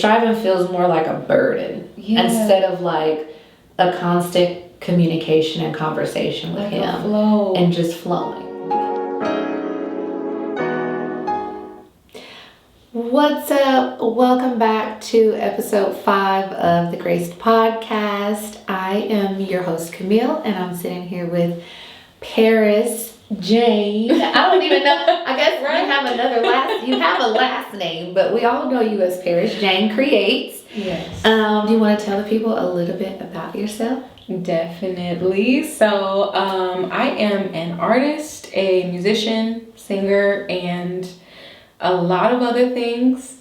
Striving feels more like a burden instead of like a constant communication and conversation with like him. A flow. And just flowing. What's up? Welcome back to episode 5 of the Graced Podcast. I am your host, Camille, and I'm sitting here with Paris Jane. I don't even know. I guess right? You have a last name, but we all know you as Paris Jane Creates. Yes. Do you want to tell the people a little bit about yourself? Definitely. So, I am an artist, a musician, singer, and a lot of other things.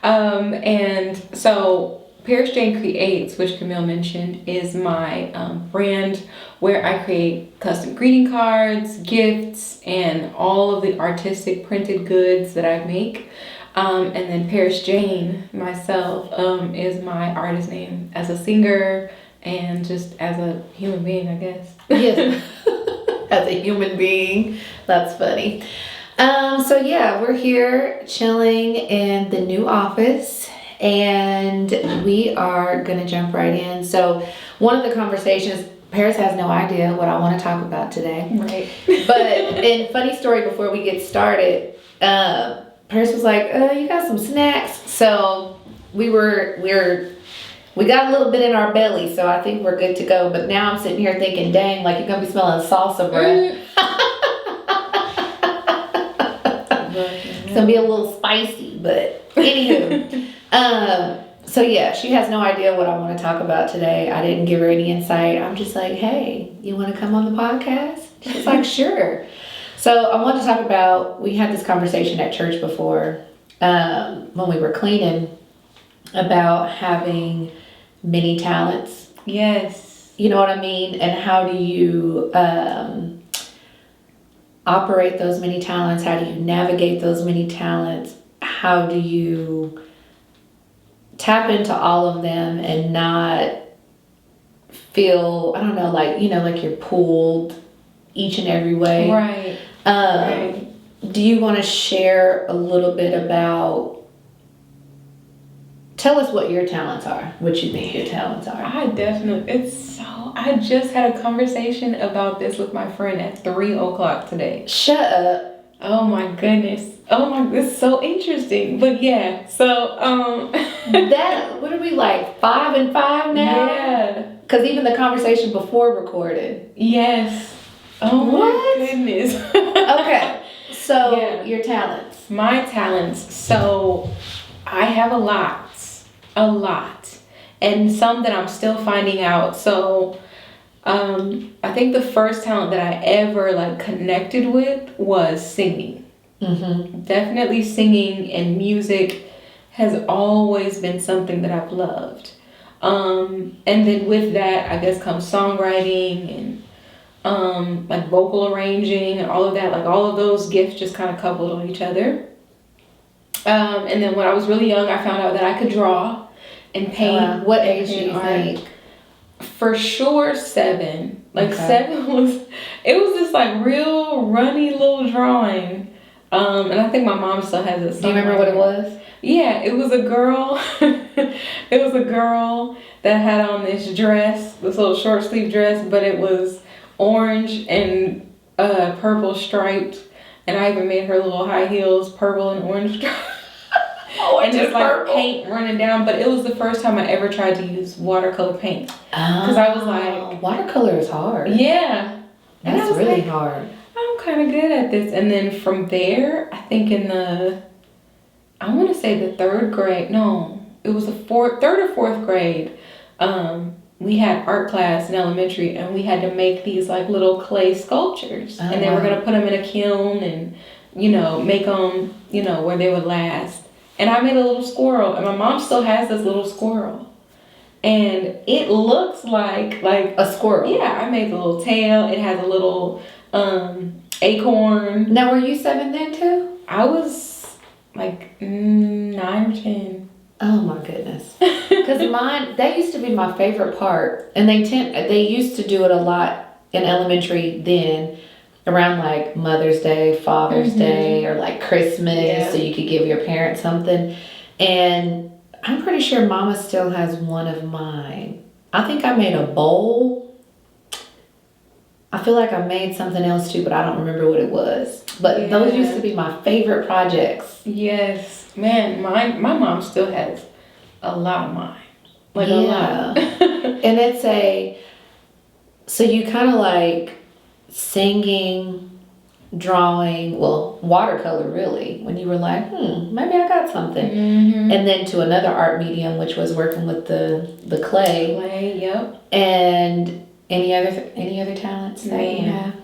And so Paris Jane Creates, which Camille mentioned, is my brand where I create custom greeting cards, gifts, and all of the artistic printed goods that I make. And then Paris Jane, myself, is my artist name as a singer and just as a human being, I guess. Yes. As a human being. That's funny. So yeah, we're here chilling in the new office and we are going to jump right in. So one of the conversations, Paris has no idea what I want to talk about today. Right. But in funny story before we get started, Paris was like, you got some snacks? So we got a little bit in our belly, so I think we're good to go. But now I'm sitting here thinking, dang, like you're going to be smelling salsa breath. It's going to be a little spicy, but anywho. So yeah, she has no idea what I want to talk about today. I didn't give her any insight. I'm just like, hey, you want to come on the podcast? She's like, sure. So I wanted to talk about, we had this conversation at church before, when we were cleaning, about having many talents. Yes. You know what I mean? And how do you operate those many talents? How do you navigate those many talents? How do you tap into all of them and not feel, I don't know, like, you know, like you're pulled each and every way? Right. Right. Do you want to share a little bit about, tell us what your talents are, what you think your talents are? I just had a conversation about this with my friend at 3:00 today. Shut up. Oh my goodness. It's so interesting. But yeah, so, that, what are we like, 5 and 5 now? Yeah. Because even the conversation before recorded. Yes. Oh What? my goodness. Okay. So, Yeah. your talents. My talents. So, I have a lot. And some that I'm still finding out. So, I think the first talent that I ever like connected with was singing. Mm-hmm. Definitely singing and music has always been something that I've loved. And then with that, I guess comes songwriting and like vocal arranging and all of that. Like all of those gifts just kind of coupled on each other. And then when I was really young, I found out that I could draw and paint. What age do you think? For sure 7. Like Okay. 7 was this like real runny little drawing. And I think my mom still has it. Do you remember what it was? Yeah, it was a girl. It was a girl that had on this dress, this little short sleeve dress, but it was orange and purple striped. And I even made her little high heels purple and orange striped. And just like purple. paint running down. But it was the first time I ever tried to use watercolor paint. Because I was like, watercolor is hard. yeah. And I That's was really like, hard. I'm kind of good at this. And then from there, I think in I want to say the 3rd grade. No, it was the 3rd or 4th grade. We had art class in elementary, and we had to make these like little clay sculptures. And they were going to put them in a kiln and, you know, make them, you know, where they would last. And I made a little squirrel, and my mom still has this little squirrel. And it looks like a squirrel. Yeah, I made the little tail. It has a little acorn. Now, were you 7 then too? I was like 9 or 10. Oh my goodness. Because that used to be my favorite part. And they used to do it a lot in elementary then. around like Mother's Day, Father's Day, or like Christmas, so you could give your parents something. And I'm pretty sure Mama still has one of mine. I think I made a bowl. I feel like I made something else too, but I don't remember what it was. But those used to be my favorite projects. Yes. Man, my mom still has a lot of mine. Like a lot. And it's so you kind of like singing, drawing, well, watercolor really, when you were like, maybe I got something. Mm-hmm. And then to another art medium, which was working with the clay. Clay, yep. And any other talents that you have?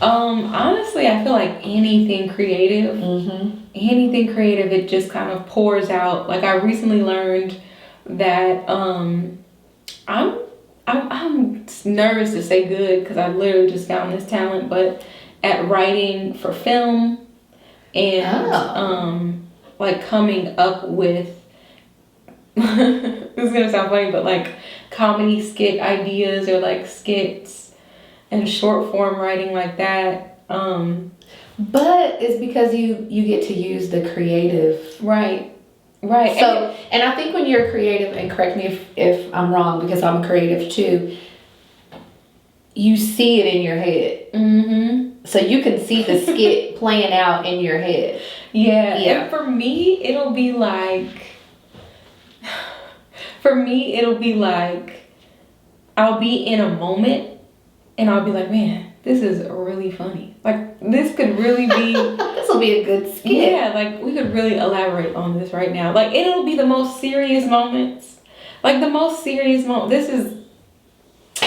Honestly, I feel like anything creative, it just kind of pours out. Like I recently learned that I'm nervous to say good because I literally just found this talent, but at writing for film and like coming up with this is gonna sound funny, but like comedy skit ideas or like skits and short form writing like that. But it's because you get to use the creative. Right. So, and I think when you're creative, and correct me if I'm wrong, because I'm creative too, you see it in your head. Mm-hmm. So you can see the skit playing out in your head. Yeah. And for me, it'll be like, I'll be in a moment and I'll be like, man, this is really funny. Like, this could really be... this will be a good skit. Yeah, like, we could really elaborate on this right now. Like, it'll be the most serious moments. Like, the most serious moment. This is...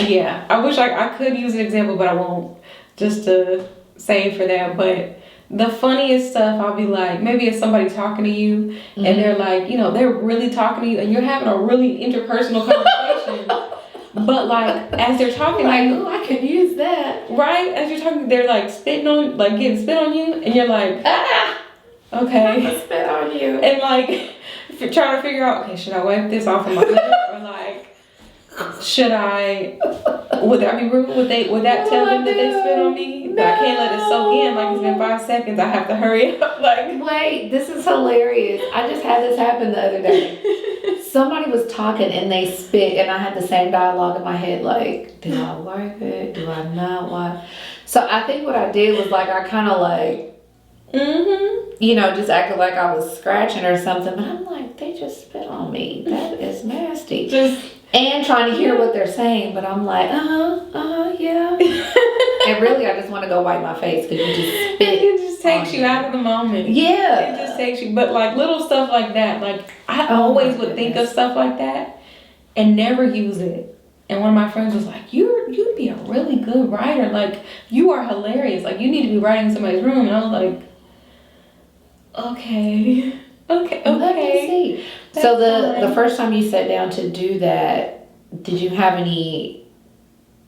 Yeah, I wish I could use an example, but I won't. Just to save for that. But the funniest stuff, I'll be like, maybe if somebody's talking to you and they're like, you know, they're really talking to you and you're having a really interpersonal conversation. But like, as they're talking, like, oh, I could use that. Right? As you're talking, they're like spitting on, like getting spit on you, and you're like, okay. Spit on you. And like, trying to figure out, okay, should I wipe this off of my lip? Or like, should I, would that be rude? Would that tell them that they spit on me? But I can't let it soak in, like it's been 5 seconds, I have to hurry up. Like, wait, this is hilarious. I just had this happen the other day. Somebody was talking and they spit, and I had the same dialogue in my head, like, do I wipe it? Do I not wipe? So I think what I did was like, I kind of like, you know, just acted like I was scratching or something, but I'm like, they just spit on me. That is nasty. And trying to hear what they're saying, but I'm like, yeah. And really, I just want to go wipe my face because you just spit. It just takes you out of the moment. Yeah. It just takes you, but like little stuff like that, like I always would think of stuff like that and never use it. And one of my friends was like, you'd be a really good writer. Like, you are hilarious. Like, you need to be writing in somebody's room. And I was like, okay. Let me see. So the first time you sat down to do that, did you have any,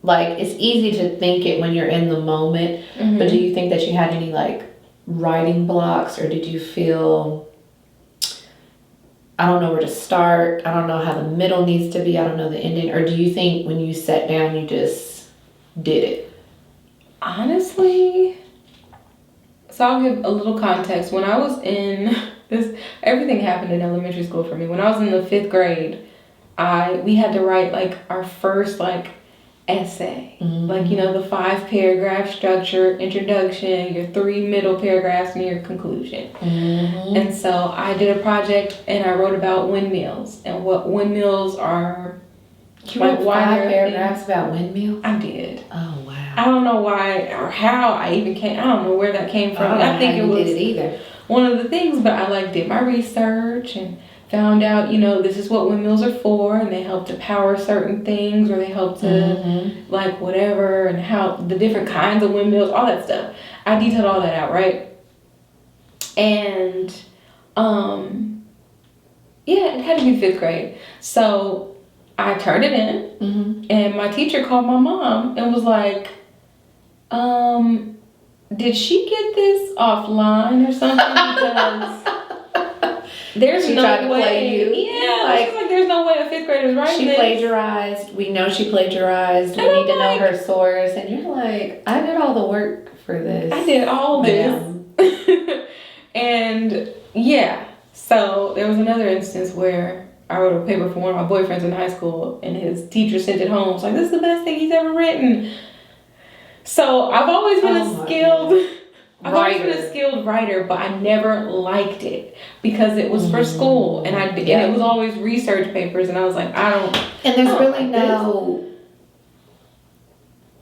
like, it's easy to think it when you're in the moment, but do you think that you had any like writing blocks, or did you feel, I don't know where to start, I don't know how the middle needs to be, I don't know the ending, or do you think when you sat down you just did it? Honestly, so I'll give a little context. When I was in this, everything happened in elementary school for me. When I was in the 5th grade, we had to write like our first like essay, like, you know, the 5-paragraph structure, introduction, your 3 middle paragraphs, and your conclusion. And so I did a project and I wrote about windmills and what windmills are. You wrote 5 paragraphs about windmills? I did. Oh wow. I don't know why or how I even came. I don't know where that came from. I think it was did it either. One of the things, but I like did my research and found out, you know, this is what windmills are for, and they help to power certain things, or they help to like whatever, and how the different kinds of windmills, all that stuff. I detailed all that out, right? And yeah, it had to be 5th grade. So I turned it in, and my teacher called my mom and was like, did she get this offline or something? Because there's she no tried to way. Play you. Yeah, like, she's like, there's no way a 5th grader's writing She this. plagiarized. We know she plagiarized. We need to know her source. And you're like, I did all the work for this. I did all this. And yeah, so So there was another instance where I wrote a paper for one of my boyfriends in high school, and his teacher sent it home. It's like, this is the best thing he's ever written. So I've always been I've always been a skilled writer, but I never liked it because it was for school, and and it was always research papers, and I was like, I don't. And there's really no.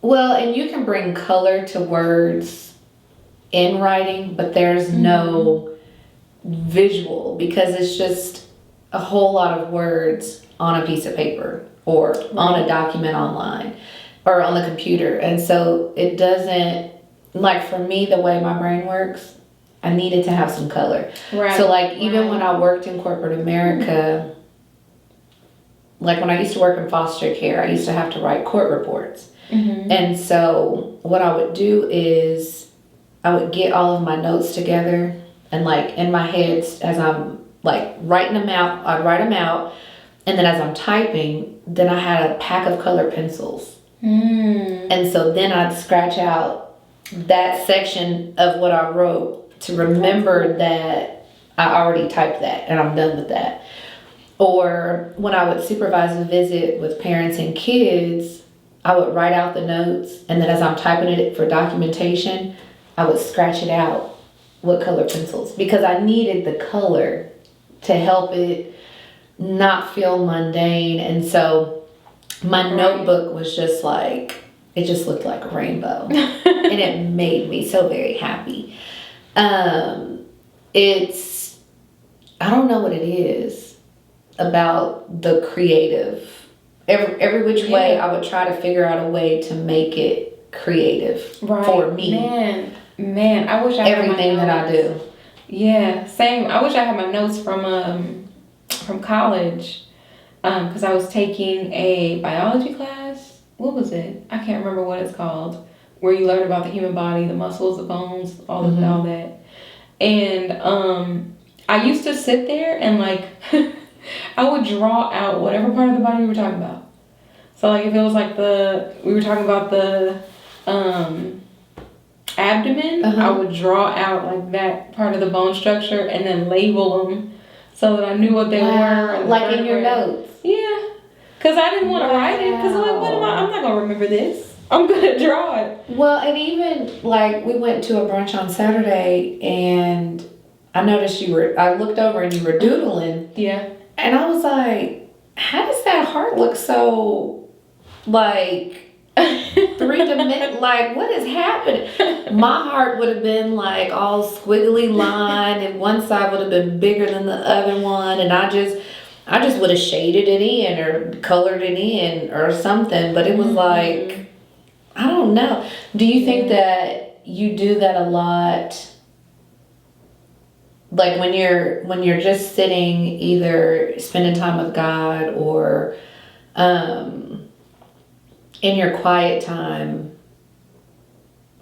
Well, and you can bring color to words in writing, but there's no visual because it's just a whole lot of words on a piece of paper or on a document online or on the computer. And so it doesn't, like for me, the way my brain works, I needed to have some color. Right. So like even when I worked in corporate America, like when I used to work in foster care, I used to have to write court reports. And so what I would do is I would get all of my notes together and like in my head as I'm like writing them out, I'd write them out. And then as I'm typing, then I had a pack of colored pencils. And so then I'd scratch out that section of what I wrote to remember that I already typed that and I'm done with that. Or when I would supervise a visit with parents and kids, I would write out the notes, and then as I'm typing it for documentation, I would scratch it out with color pencils because I needed the color to help it not feel mundane. And so my notebook was just like, it just looked like a rainbow. And it made me so very happy. It's, I don't know what it is about the creative. Every which way, I would try to figure out a way to make it creative for me. Man, I wish I had everything that I do. Yeah, same. I wish I had my notes from college, because I was taking a biology class. What was it? I can't remember what it's called. Where you learn about the human body, the muscles, the bones, all that. And I used to sit there and like. I would draw out whatever part of the body we were talking about. So like if it was like we were talking about the abdomen, I would draw out like that part of the bone structure and then label them so that I knew what they were. Like in your notes? Yeah. Because I didn't want to write it because like, I'm not going to remember this. I'm going to draw it. Well, and even like we went to a brunch on Saturday and I noticed I looked over and you were doodling. Yeah. And I was like, how does that heart look so, like, three-dimensional? Like, what is happening? My heart would have been, like, all squiggly lined, and one side would have been bigger than the other one, and I just would have shaded it in or colored it in or something, but it was like, I don't know. Do you think that you do that a lot? Like when you're just sitting, either spending time with God or in your quiet time,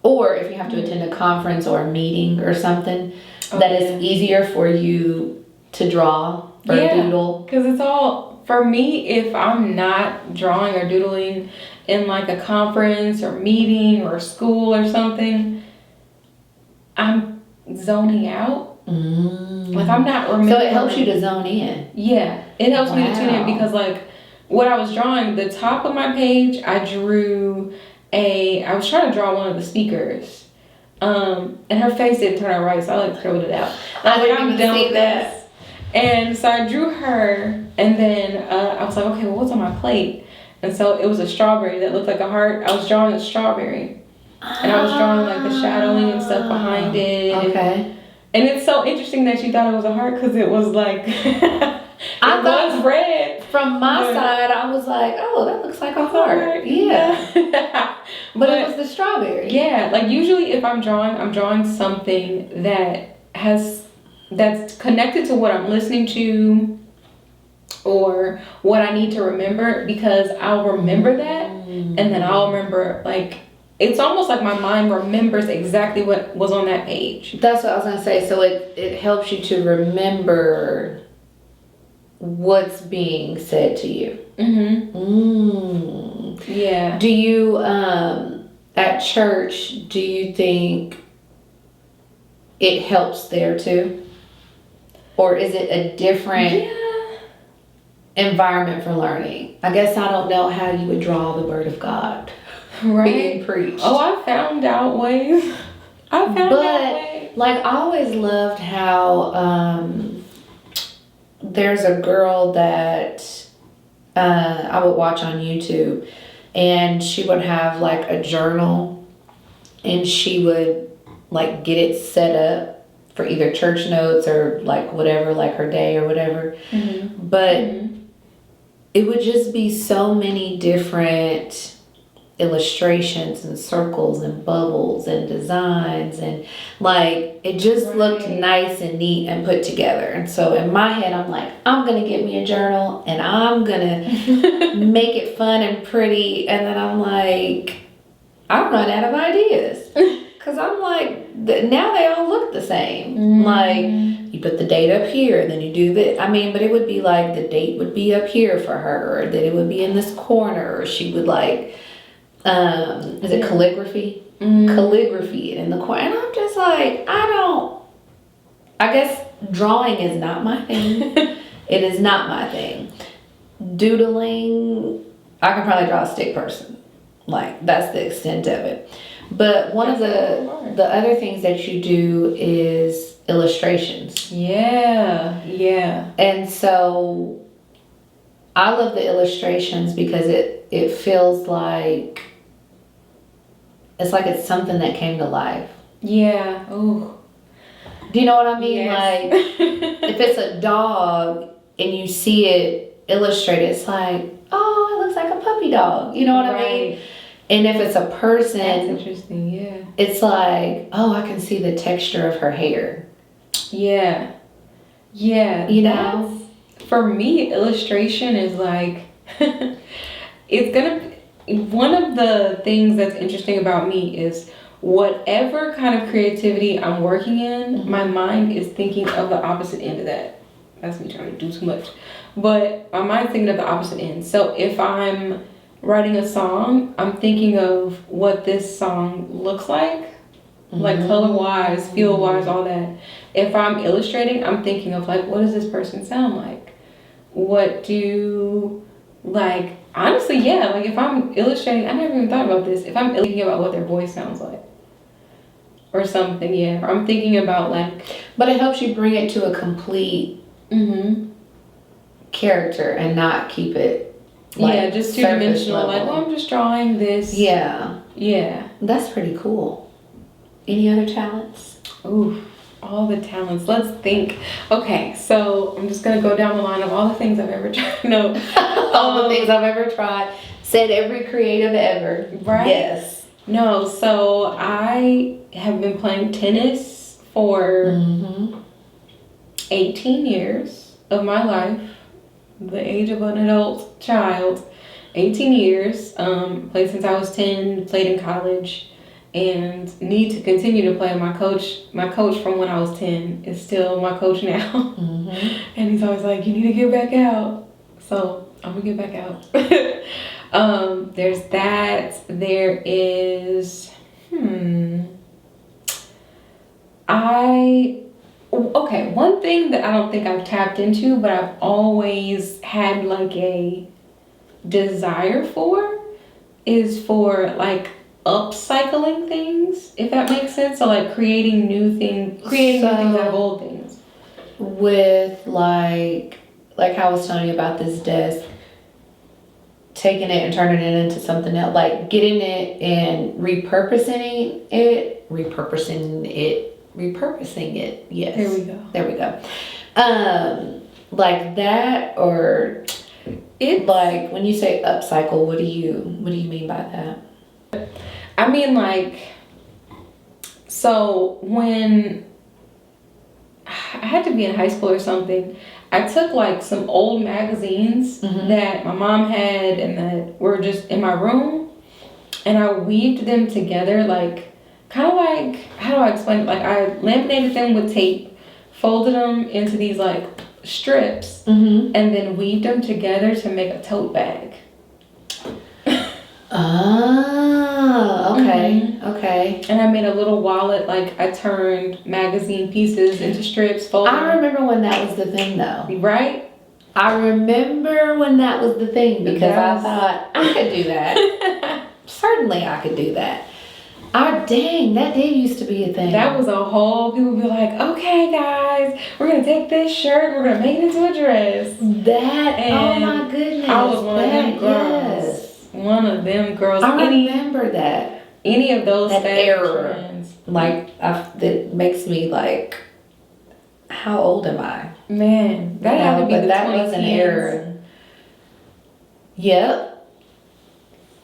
or if you have to attend a conference or a meeting or something, that is easier for you to draw or doodle? Because it's all, for me, if I'm not drawing or doodling in like a conference or meeting or school or something, I'm zoning out. Like I'm not remembering. So it helps you to zone in. Yeah, it helps me to tune in because like what I was drawing, the top of my page, I was trying to draw one of the speakers, and her face didn't turn out right, so I like scribbled it out. I was like, I'm done with this. And so I drew her, and then I was like, okay, well, what's on my plate? And so it was a strawberry that looked like a heart. I was drawing a strawberry, and I was drawing like the shadowing and stuff behind it. Okay. And it's so interesting that you thought it was a heart because it was like it was red. From my side, I was like, oh, that looks like a heart. Yeah. But it was the strawberry. Yeah, like usually if I'm drawing something that's connected to what I'm listening to or what I need to remember, because I'll remember that and then I'll remember like. It's almost like my mind remembers exactly what was on that page. That's what I was going to say. So it helps you to remember what's being said to you. Yeah. Do you, at church, do you think it helps there too? Or is it a different Yeah. environment for learning? I guess I don't know how you would draw the word of God being Right. preached. Oh, I found out ways. Like, I always loved how there's a girl that I would watch on YouTube, and she would have like a journal, and she would like get it set up for either church notes or like whatever, like her day or whatever. Mm-hmm. But Mm-hmm. it would just be so many different illustrations and circles and bubbles and designs, and like it just looked nice and neat and put together. And so in my head I'm like, I'm gonna get me a journal and I'm gonna make it fun and pretty. And then I'm like, I run out of ideas because I'm like, now they all look the same. Like, you put the date up here, and then you do this. I mean, but it would be like the date would be up here for her, or that it would be in this corner, or she would like, is it calligraphy? Calligraphy in the corner. And I'm just like, I guess drawing is not my thing. It is not my thing. Doodling, I can probably draw a stick person. Like, that's the extent of it. But one of the other things that you do is illustrations. Yeah. And so I love the illustrations because it feels like it's something that came to life. Yeah. Oh. Do you know what I mean? Yes. Like, if it's a dog and you see it illustrated, it's like, oh, it looks like a puppy dog. You know what I mean? And if it's a person, that's interesting. Yeah. It's like, oh, I can see the texture of her hair. Yeah. You know? For me, illustration is like, it's gonna, one of the things that's interesting about me is whatever kind of creativity I'm working in, my mind is thinking of the opposite end of that. That's me trying to do too much. But my mind's thinking of the opposite end. So if I'm writing a song, I'm thinking of what this song looks like color-wise, feel-wise, all that. If I'm illustrating, I'm thinking of like, what does this person sound like? Honestly, yeah, like if I'm illustrating, I never even thought about this. If I'm thinking about what their voice sounds like or something, yeah. Or I'm thinking about like... But it helps you bring it to a complete character and not keep it like just two-dimensional, like, well, I'm just drawing this. Yeah. That's pretty cool. Any other talents? Ooh, all the talents. Let's think. Okay, so I'm just gonna go down the line of all the things I've ever tried. No. All the things I've ever tried. Said every creative ever. Right? Yes. No, so I have been playing tennis for 18 years of my life. The age of an adult child. 18 years. Played since I was 10, played in college, and need to continue to play. My coach from when I was 10 is still my coach now. And he's always like, you need to get back out. So I'm gonna get back out. There's that. There is okay, one thing that I don't think I've tapped into, but I've always had like a desire for, is for like upcycling things, if that makes sense. So like creating new things out of old things. With like how I was telling you about this desk, taking it and turning it into something else, like getting it and repurposing it. Yes. There we go. Like that, or it, like when you say upcycle, what do you mean by that? I mean, like, so when I had to be in high school or something, I took like some old magazines that my mom had and that were just in my room, and I weaved them together, like, kind of like, how do I explain it? Like, I laminated them with tape, folded them into these like strips, and then weaved them together to make a tote bag. Oh, okay, okay. And I made a little wallet, like I turned magazine pieces into strips, folded. I remember when that was the thing, though. Right? I remember when that was the thing because I thought I could do that. Certainly, I could do that. Dang, that did used to be a thing. That was a whole, people would be like, okay guys, we're gonna take this shirt, we're gonna make it into a dress. Oh my goodness. I was one of them girls. Yes. One of them girls. I remember that. Any of those that era. trends. Like, that makes me like, how old am I? Man, that had to be the that was an 2010s. era. Yep.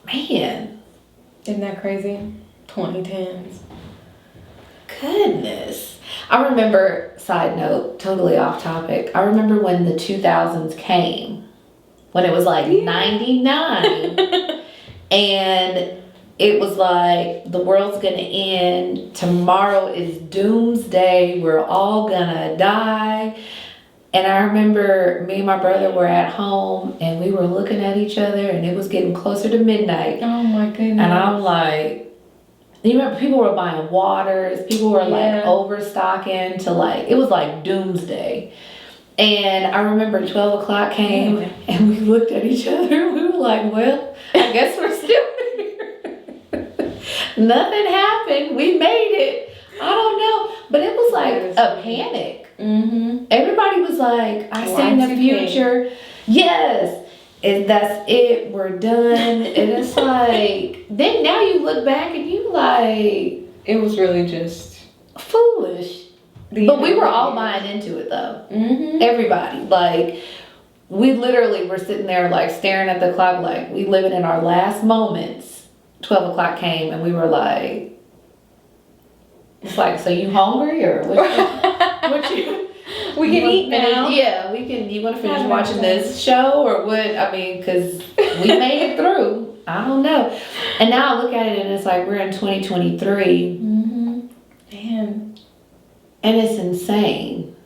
Man. Isn't that crazy? 2010s. Goodness. I remember, side note, totally off topic. I remember when the 2000s came, when it was like 99, and it was like, the world's gonna end, tomorrow is doomsday, we're all gonna die. And I remember me and my brother were at home and we were looking at each other and it was getting closer to midnight. Oh my goodness. And I'm like, you remember people were buying waters, people were like overstocking to like, it was like doomsday. And I remember 12 o'clock came and we looked at each other and we were like, well, I guess we're still here. Nothing happened. We made it. I don't know. But it was like a panic. Mm-hmm. Everybody was like, I see the future. Yes. And that's it. We're done. And it's like, then now you look back and you like. It was really just foolish. But we were all buying into it though. Mm-hmm. Everybody. Like, we literally were sitting there like staring at the clock like we living in our last moments. 12 o'clock came and we were like, it's like, so you hungry or what you we can eat now. Yeah, we can. You want to finish watching this show or what? I mean, because we made it through. I don't know. And now I look at it and it's like we're in 2023. Mm-hmm. Man. And it's insane.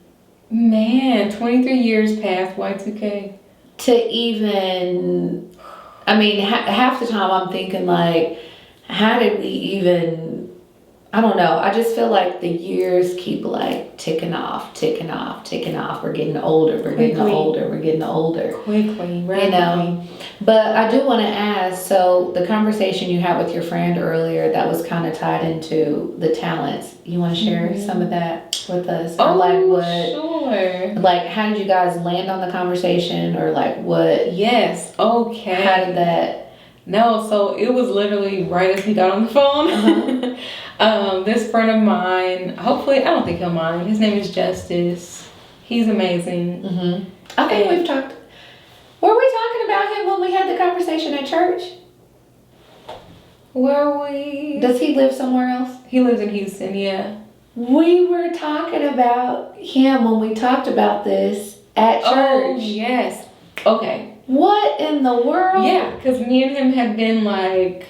Man, 23 years past Y2K. To even, I mean, half the time I'm thinking like, how did we even, I don't know. I just feel like the years keep like ticking off, ticking off, ticking off. We're getting older, we're getting older, we're getting older. Quickly, rapidly. You know, but I do want to ask, so the conversation you had with your friend earlier, that was kind of tied into the talents. You want to share some of that with us? Or like what, sure. Like, how did you guys land on the conversation or like what? Yes, okay. How did that? No, so it was literally right as we got on the phone. Uh-huh. This friend of mine, hopefully, I don't think he'll mind. His name is Justice. He's amazing. Mm-hmm. I think we've talked. Were we talking about him when we had the conversation at church? Were we? Does he live somewhere else? He lives in Houston, yeah. We were talking about him when we talked about this at church. Oh, yes. Okay. What in the world? Yeah, because me and him had been like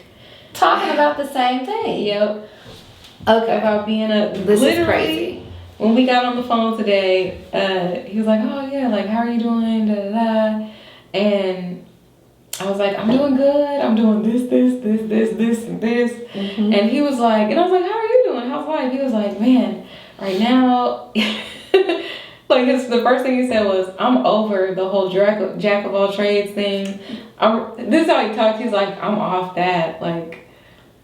talking about the same thing. Yep. Okay. About being a. This is crazy. When we got on the phone today, he was like, "Oh yeah, like how are you doing?" Da da da. And I was like, "I'm doing good. I'm doing this, and this." Mm-hmm. And he was like, and I was like, "How are you doing? How's life?" He was like, "Man, right now." Like the first thing he said was, "I'm over the whole jack of all trades thing." This is how he talked. He's like, "I'm off that. Like,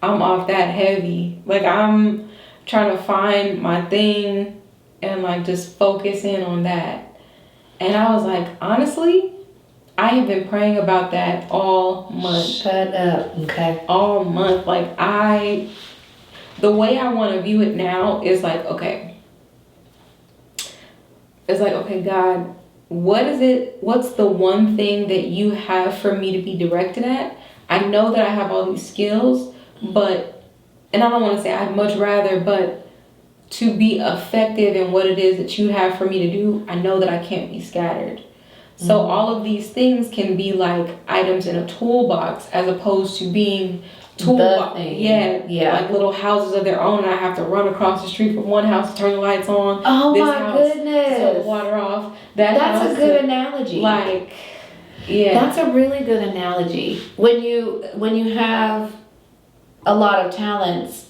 I'm off that heavy. Like, I'm trying to find my thing and like just focus in on that." And I was like, honestly, I have been praying about that all month. Shut up. Okay. All month. Like the way I want to view it now is like, okay. It's like, okay, God, what's the one thing that you have for me to be directed at? I know that I have all these skills, but, and I don't want to say I'd much rather, but to be effective in what it is that you have for me to do, I know that I can't be scattered. So all of these things can be like items in a toolbox as opposed to being toolbox. Yeah. Like little houses of their own, and I have to run across the street from one house to turn the lights on. Oh this my house goodness. to turn the water off. That's a good analogy. Like, yeah. That's a really good analogy. When you have a lot of talents,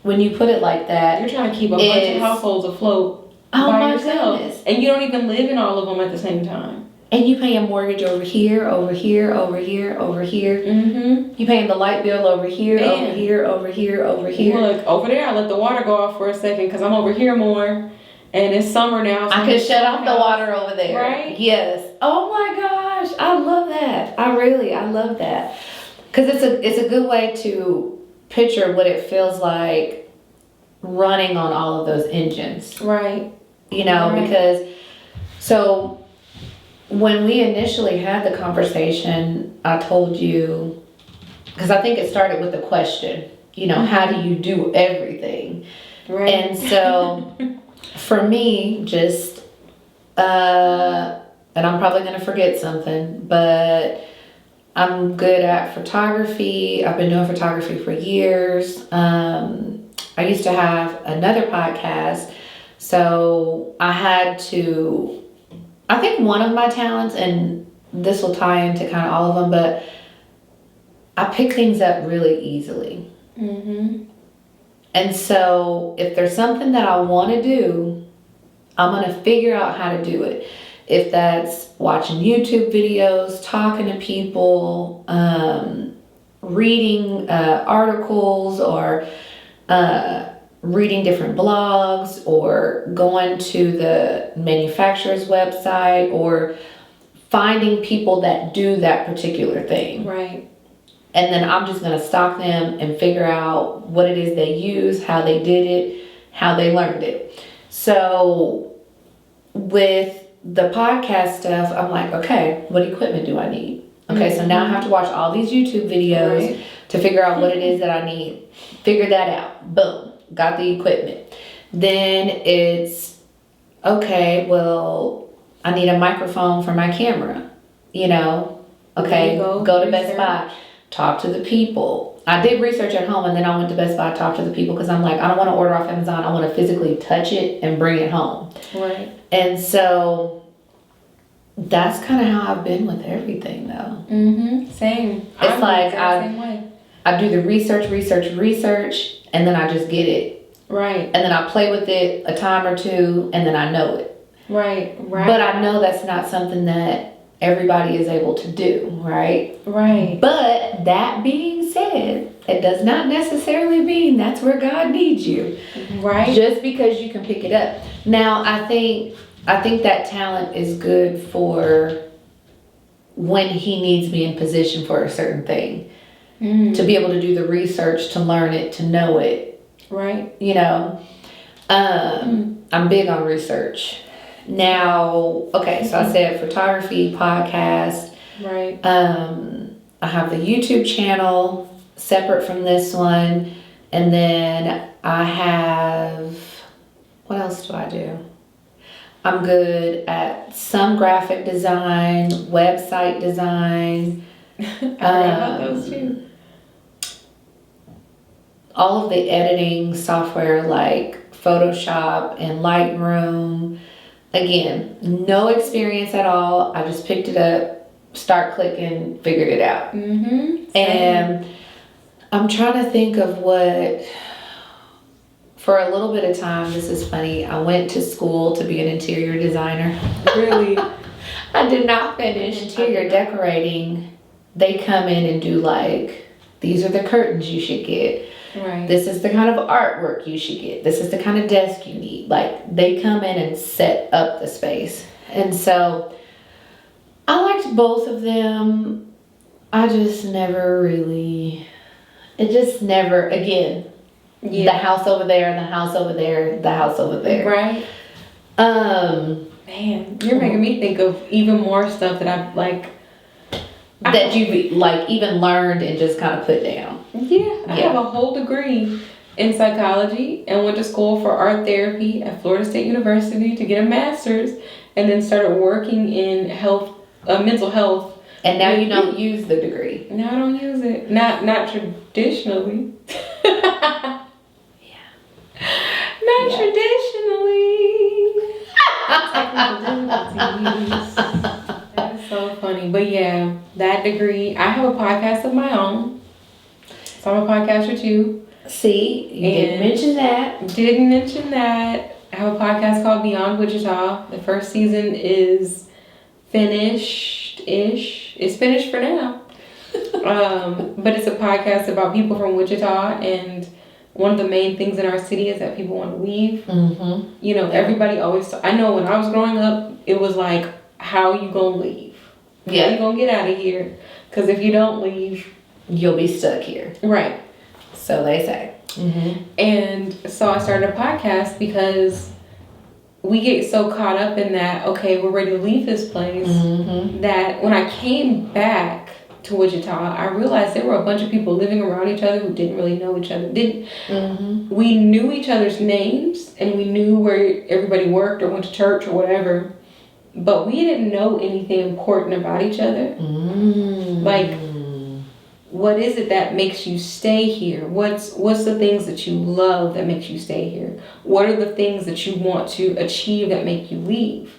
when you put it like that, you're trying to keep a bunch of households afloat by yourself. Goodness. And you don't even live in all of them at the same time. And you pay a mortgage over here, over here, over here, over here. Mm-hmm. You paying the light bill over here, Man. over here, over here, over here. Look, over there, I let the water go off for a second because I'm over here more. And it's summer now. So I could shut off the water over there. Right? Yes. Oh my gosh. I love that. I love that. Because it's a good way to picture what it feels like running on all of those engines. Right. You know, Right. because so when we initially had the conversation, I told you, because I think it started with the question, you know, how do you do everything? Right. And so for me, just, and I'm probably going to forget something, but I'm good at photography. I've been doing photography for years. I used to have another podcast, so I had to, I think one of my talents, and this will tie into kind of all of them, but I pick things up really easily. Mm-hmm. And so if there's something that I want to do, I'm going to figure out how to do it. If that's watching YouTube videos, talking to people, reading articles, or reading different blogs, or going to the manufacturer's website, or finding people that do that particular thing. Right. And then I'm just going to stalk them and figure out what it is they use, how they did it, how they learned it. So with the podcast stuff, I'm like, okay, what equipment do I need? Okay, so now I have to watch all these YouTube videos to figure out what it is that I need. Figure that out. Boom. Got the equipment. Then it's, okay, well, I need a microphone for my camera. You know? Okay, go to Best Buy. Talk to the people. I did research at home, and then I went to Best Buy, talk to the people, because I'm like, I don't want to order off Amazon. I want to physically touch it and bring it home. Right. And so that's kind of how I've been with everything, though. Mm-hmm. Same. It's like same way. I do the research, and then I just get it. Right. And then I play with it a time or two, and then I know it. Right. Right. But I know that's not something that everybody is able to do, right? Right. But that being said, it does not necessarily mean that's where God needs you. Right. Just because you can pick it up. Now, I think that talent is good for when He needs me in position for a certain thing. To be able to do the research, to learn it, to know it. Right. You know, I'm big on research. Now, okay, so I said photography, podcast. Right. I have the YouTube channel separate from this one. And then I have, what else do I do? I'm good at some graphic design, website design. I forgot about those too. All of the editing software like Photoshop and Lightroom. Again, no experience at all. I just picked it up, start clicking, figured it out. Mm-hmm. And I'm trying to think of what, for a little bit of time, this is funny, I went to school to be an interior designer. Really? I did not finish interior decorating. They come in and do like, these are the curtains you should get. Right. This is the kind of artwork you should get. This is the kind of desk you need. Like, they come in and set up the space. And so I liked both of them. I just never really, it just never, again, the house over there, the house over there, the house over there. Right. Man, you're making me think of even more stuff that I've like. That you've like even learned and just kind of put down. Yeah, I have a whole degree in psychology and went to school for art therapy at Florida State University to get a master's, and then started working in health, mental health. And now you don't use the degree. No, I don't use it. Not traditionally. Yeah. Not traditionally. That is so funny. But yeah, that degree. I have a podcast of my own. So I'm a podcaster too. See, you didn't mention that. Didn't mention that. I have a podcast called Beyond Wichita. The first season is finished-ish. It's finished for now. But it's a podcast about people from Wichita, and one of the main things in our city is that people want to leave. Mm-hmm. You know, everybody always... I know when I was growing up, it was like, how you gonna leave? Yeah. How you gonna get out of here? Because if you don't leave... You'll be stuck here. Right. So they say. Mm-hmm. And so I started a podcast because we get so caught up in that, okay, we're ready to leave this place, Mm-hmm. that when I came back to Wichita, I realized there were a bunch of people living around each other who didn't really know each other. Mm-hmm. We knew each other's names, and we knew where everybody worked or went to church or whatever, but we didn't know anything important about each other. Mm-hmm. Like, what is it that makes you stay here? What's the things that you love that makes you stay here? What are the things that you want to achieve that make you leave?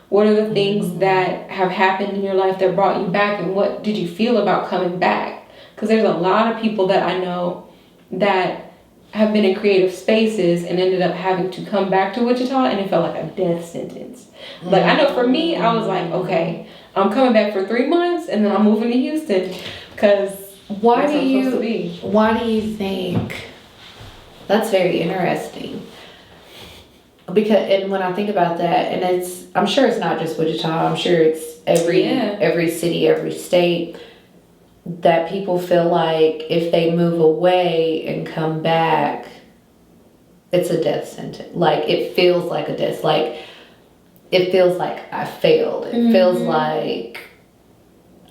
What are the things that have happened in your life that brought you back, and what did you feel about coming back? Because there's a lot of people that I know that have been in creative spaces and ended up having to come back to Wichita, and it felt like a death sentence. Like, I know for me, I was like, okay, I'm coming back for 3 months and then I'm moving to Houston, because Why do you think that's very interesting? Because, and when I think about that, and I'm sure it's not just Wichita, I'm sure it's every city, every state, that people feel like if they move away and come back, it's a death sentence. Like, it feels like a death, it feels like I failed. It feels like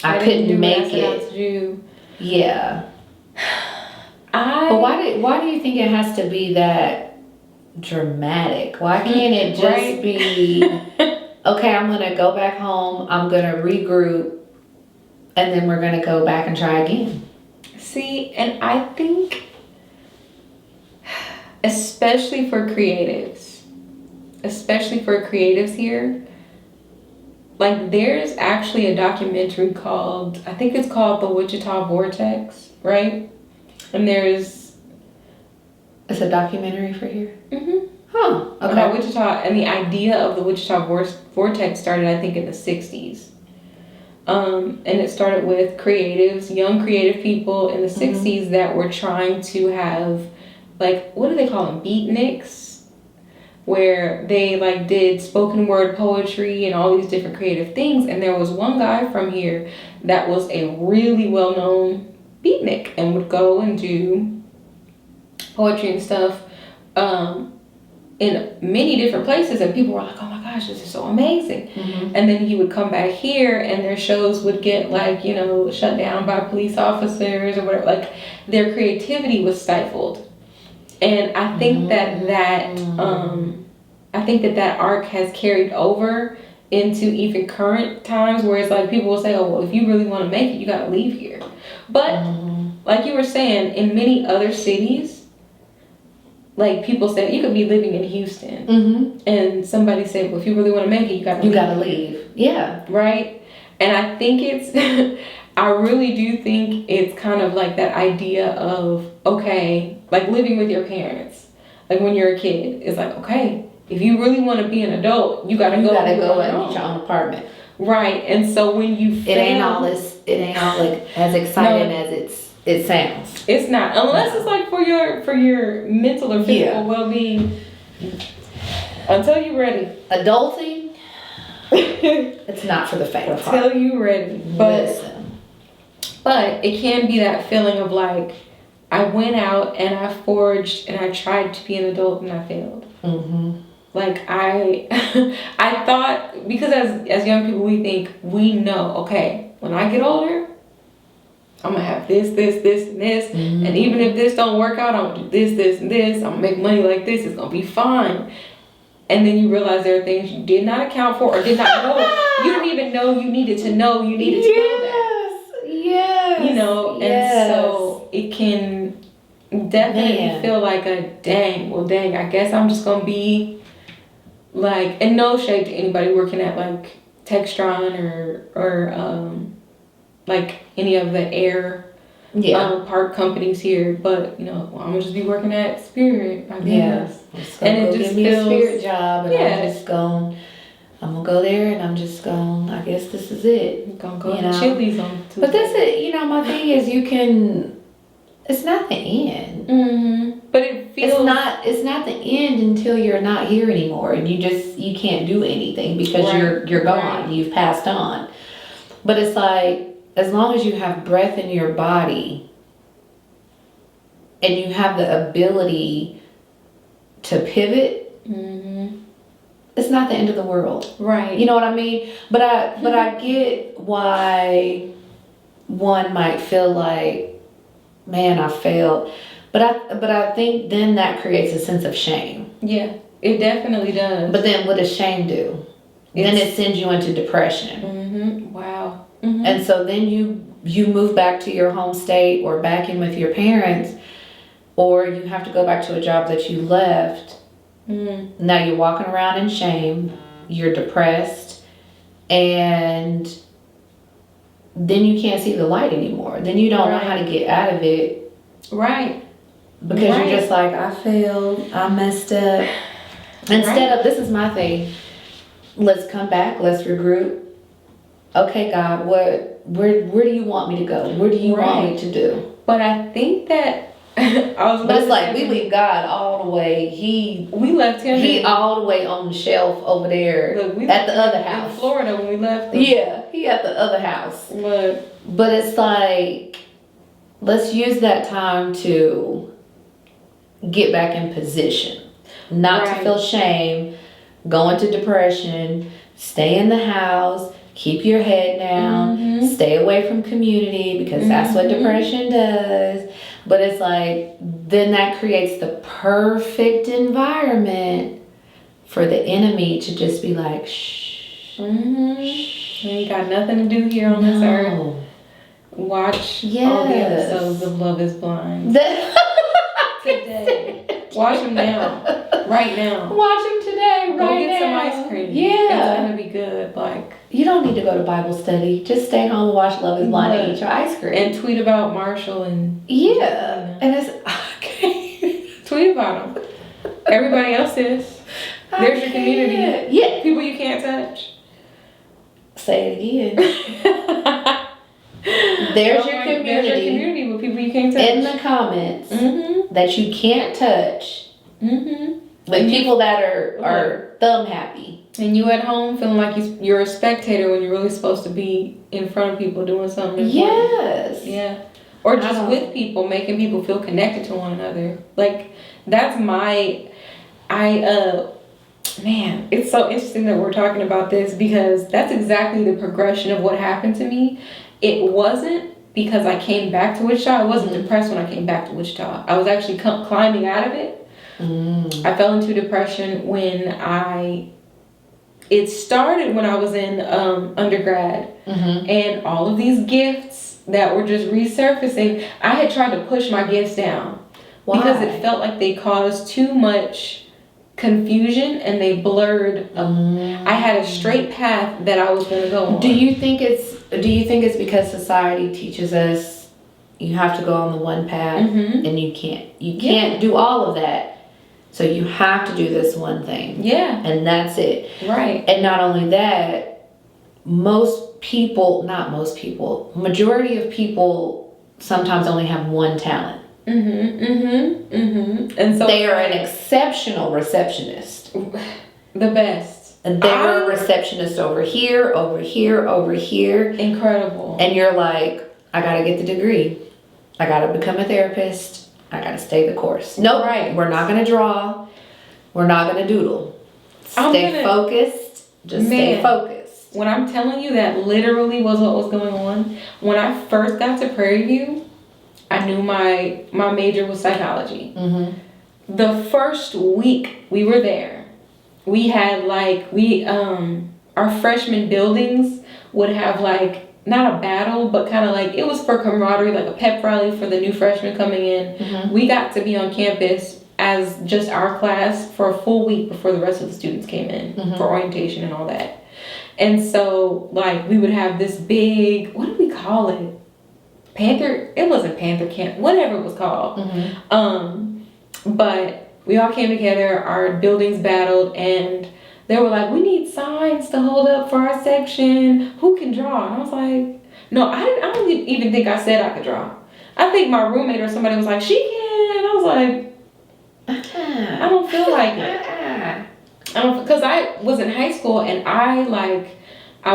I couldn't make it. Yeah. But why do you think it has to be that dramatic? Why can't it just be, okay, I'm going to go back home, I'm going to regroup, and then we're going to go back and try again? See, and I think, especially for creatives here, like, there's actually a documentary called, I think it's called The Wichita Vortex, right? And it's a documentary for here? Mm-hmm. Huh. Okay. About Wichita, and the idea of the Wichita Vortex started, I think, in the 60s. And it started with creatives, young creative people in the 60s that were trying to have, like, what do they call them? Beatniks? Where they, like, did spoken word poetry and all these different creative things. And there was one guy from here that was a really well-known beatnik and would go and do poetry and stuff in many different places. And people were like, oh my gosh, this is so amazing. Mm-hmm. And then he would come back here and their shows would get, like, you know, shut down by police officers or whatever. Like, their creativity was stifled. And I think that arc has carried over into even current times, where it's like people will say, oh, well, if you really want to make it, you got to leave here. But like you were saying, in many other cities, like, people say, you could be living in Houston and somebody said, well, if you really want to make it, you got to leave. Yeah. Right? And I think I really do think it's kind of like that idea of, okay, like living with your parents. Like, when you're a kid, it's like, okay, if you really want to be an adult, you gotta go and get your own apartment. Right. And so when you it ain't all like as exciting as it sounds. It's not, unless it's like for your mental or physical well-being. Until you're ready. Adulting, it's not for the faint of heart. Until you're ready. But it can be that feeling of, like, I went out and I forged and I tried to be an adult and I failed. Like, I thought, because as young people, we think we know, okay, when I get older, I'm gonna have this, and this, and even if this don't work out, I'm gonna do this, and this, I'm gonna make money like this, it's gonna be fine. And then you realize there are things you did not account for or did not know. You didn't even know you needed to know you needed to know that. Yes. You know, and so it can definitely feel like dang, I guess I'm just gonna be like, and no shade to anybody working at, like, Textron or like any of the air park companies here, but you know, I'm gonna just be working at Spirit, I guess. And it just feels, me a Spirit job, and I'm gonna go there, and I'm just going, I guess this is it. I'm gonna go to Chili's on Tuesday. But that's it, you know, my thing is it's not the end. Mm-hmm. But it feels... It's not the end until you're not here anymore, and you can't do anything because you're gone, you've passed on. But it's like, as long as you have breath in your body, and you have the ability to pivot, it's not the end of the world. Right. You know what I mean? But I get why one might feel like, man, I failed. But I think then that creates a sense of shame. Yeah, it definitely does. But then what does shame do? Then it sends you into depression. Mm-hmm. Wow. Mm-hmm. And so then you move back to your home state or back in with your parents, or you have to go back to a job that you left. Now you're walking around in shame, you're depressed, and then you can't see the light anymore. Then you don't know how to get out of it. Right. Because you're just like, I failed, I messed up. Instead of, this is my thing, let's come back, let's regroup. Okay, God, where do you want me to go? Where do you want me to do? But I think that but it's like we leave God all the way. We left him. He all the way on the shelf over there at the other house in Florida when we left. Yeah, he at the other house. But it's like, let's use that time to get back in position, not to feel shame, go into depression, stay in the house, keep your head down, stay away from community because that's what depression does. But it's like, then that creates the perfect environment for the enemy to just be like, shh. You ain't got nothing to do here on this earth. Watch all the episodes of Love is Blind. Today. Watch them now. Right now. Watch them today, Go get some ice cream. Yeah. It's gonna be good. Like, you don't need to go to Bible study. Just stay home and watch Love is Blind and eat your ice cream. And tweet about Marshall and... Yeah. And it's... Okay. Tweet about them. Everybody else is. There's your community. Yeah. People you can't touch. Say it again. There's your community. There's your community with people you can't touch. In the comments that you can't touch. Like people that are thumb happy. And you at home feeling like you're a spectator when you're really supposed to be in front of people doing something important. Yes. Yeah. Or just with people, making people feel connected to one another. Like, that's man, it's so interesting that we're talking about this because that's exactly the progression of what happened to me. It wasn't because I came back to Wichita. I wasn't depressed when I came back to Wichita. I was actually climbing out of it. I fell into depression it started when I was in undergrad, and all of these gifts that were just resurfacing, I had tried to push my gifts down. Why? Because it felt like they caused too much confusion and they blurred. I had a straight path that I was going to go on. Do you think it's because society teaches us you have to go on the one path and you can't do all of that? So you have to do this one thing. Yeah. And that's it. Right. And not only that, majority of people sometimes only have one talent. And so they are an exceptional receptionist. The best. And they were a receptionist over here. Incredible. And you're like, I gotta get the degree. I gotta become a therapist. I gotta stay the course. Nope, we're not gonna draw. We're not gonna doodle. Stay focused. Just stay focused. When I'm telling you that literally was what was going on, when I first got to Prairie View, I knew my major was psychology. The first week we were there, we had our freshman buildings would have not a battle, but kind of it was for camaraderie, like a pep rally for the new freshmen coming in. We got to be on campus as just our class for a full week before the rest of the students came in for orientation and all that. And so we would have this big, what do we call it? it wasn't Panther Camp, whatever it was called. But we all came together, our buildings battled, and they were like, we need signs to hold up for our section. Who can draw? And I was like, no, I don't even think I said I could draw. I think my roommate or somebody was like, she can. And I was like, I don't feel like it. Because I was in high school and I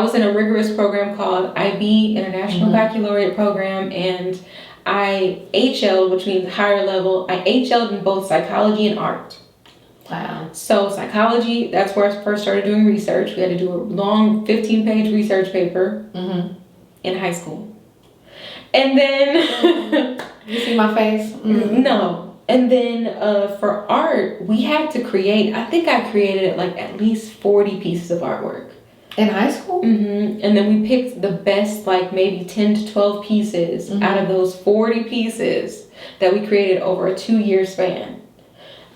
was in a rigorous program called IB, International Baccalaureate Program, and I HL'd, which means higher level. I HL'd in both psychology and art. Wow. So psychology, that's where I first started doing research. We had to do a long 15-page research paper in high school. And then... You see my face? No. And then for art, we had to create, I think I created like at least 40 pieces of artwork. In high school? And then we picked the best, like maybe 10 to 12 pieces out of those 40 pieces that we created over a 2-year span.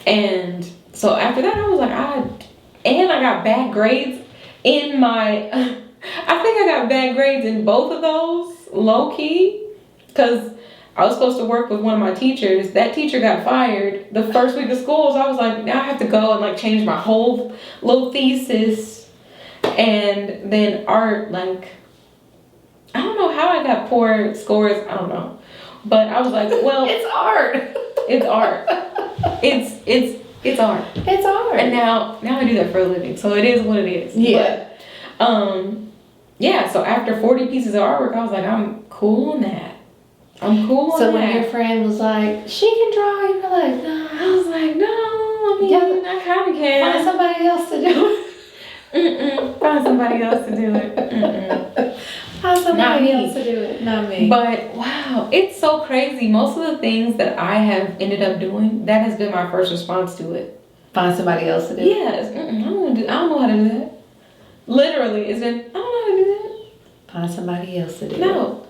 And so after that, I was like, I got bad grades in my, I think I got bad grades in both of those, low key, because I was supposed to work with one of my teachers. That teacher got fired the first week of school, so I was like, now I have to go and like change my whole little thesis. And then art, like, I don't know how I got poor scores, I don't know. But I was like, well, it's art. It's art. It's art. It's art. And now I do that for a living, so it is what it is. Yeah. But, yeah, so after 40 pieces of artwork, I was like, I'm cool on that. I'm cool on that. So when your friend was like, she can draw, you were like, no. I was like, no, I mean, I kind of can. Find somebody else to do it. Find somebody else to do it. Find somebody else to do it. Not me. But wow, it's so crazy. Most of the things that I have ended up doing, that has been my first response to it. Find somebody else to do it. Yes. I don't know how to do that. Literally, it's been, I don't know how to do that. Find somebody else to do it. No.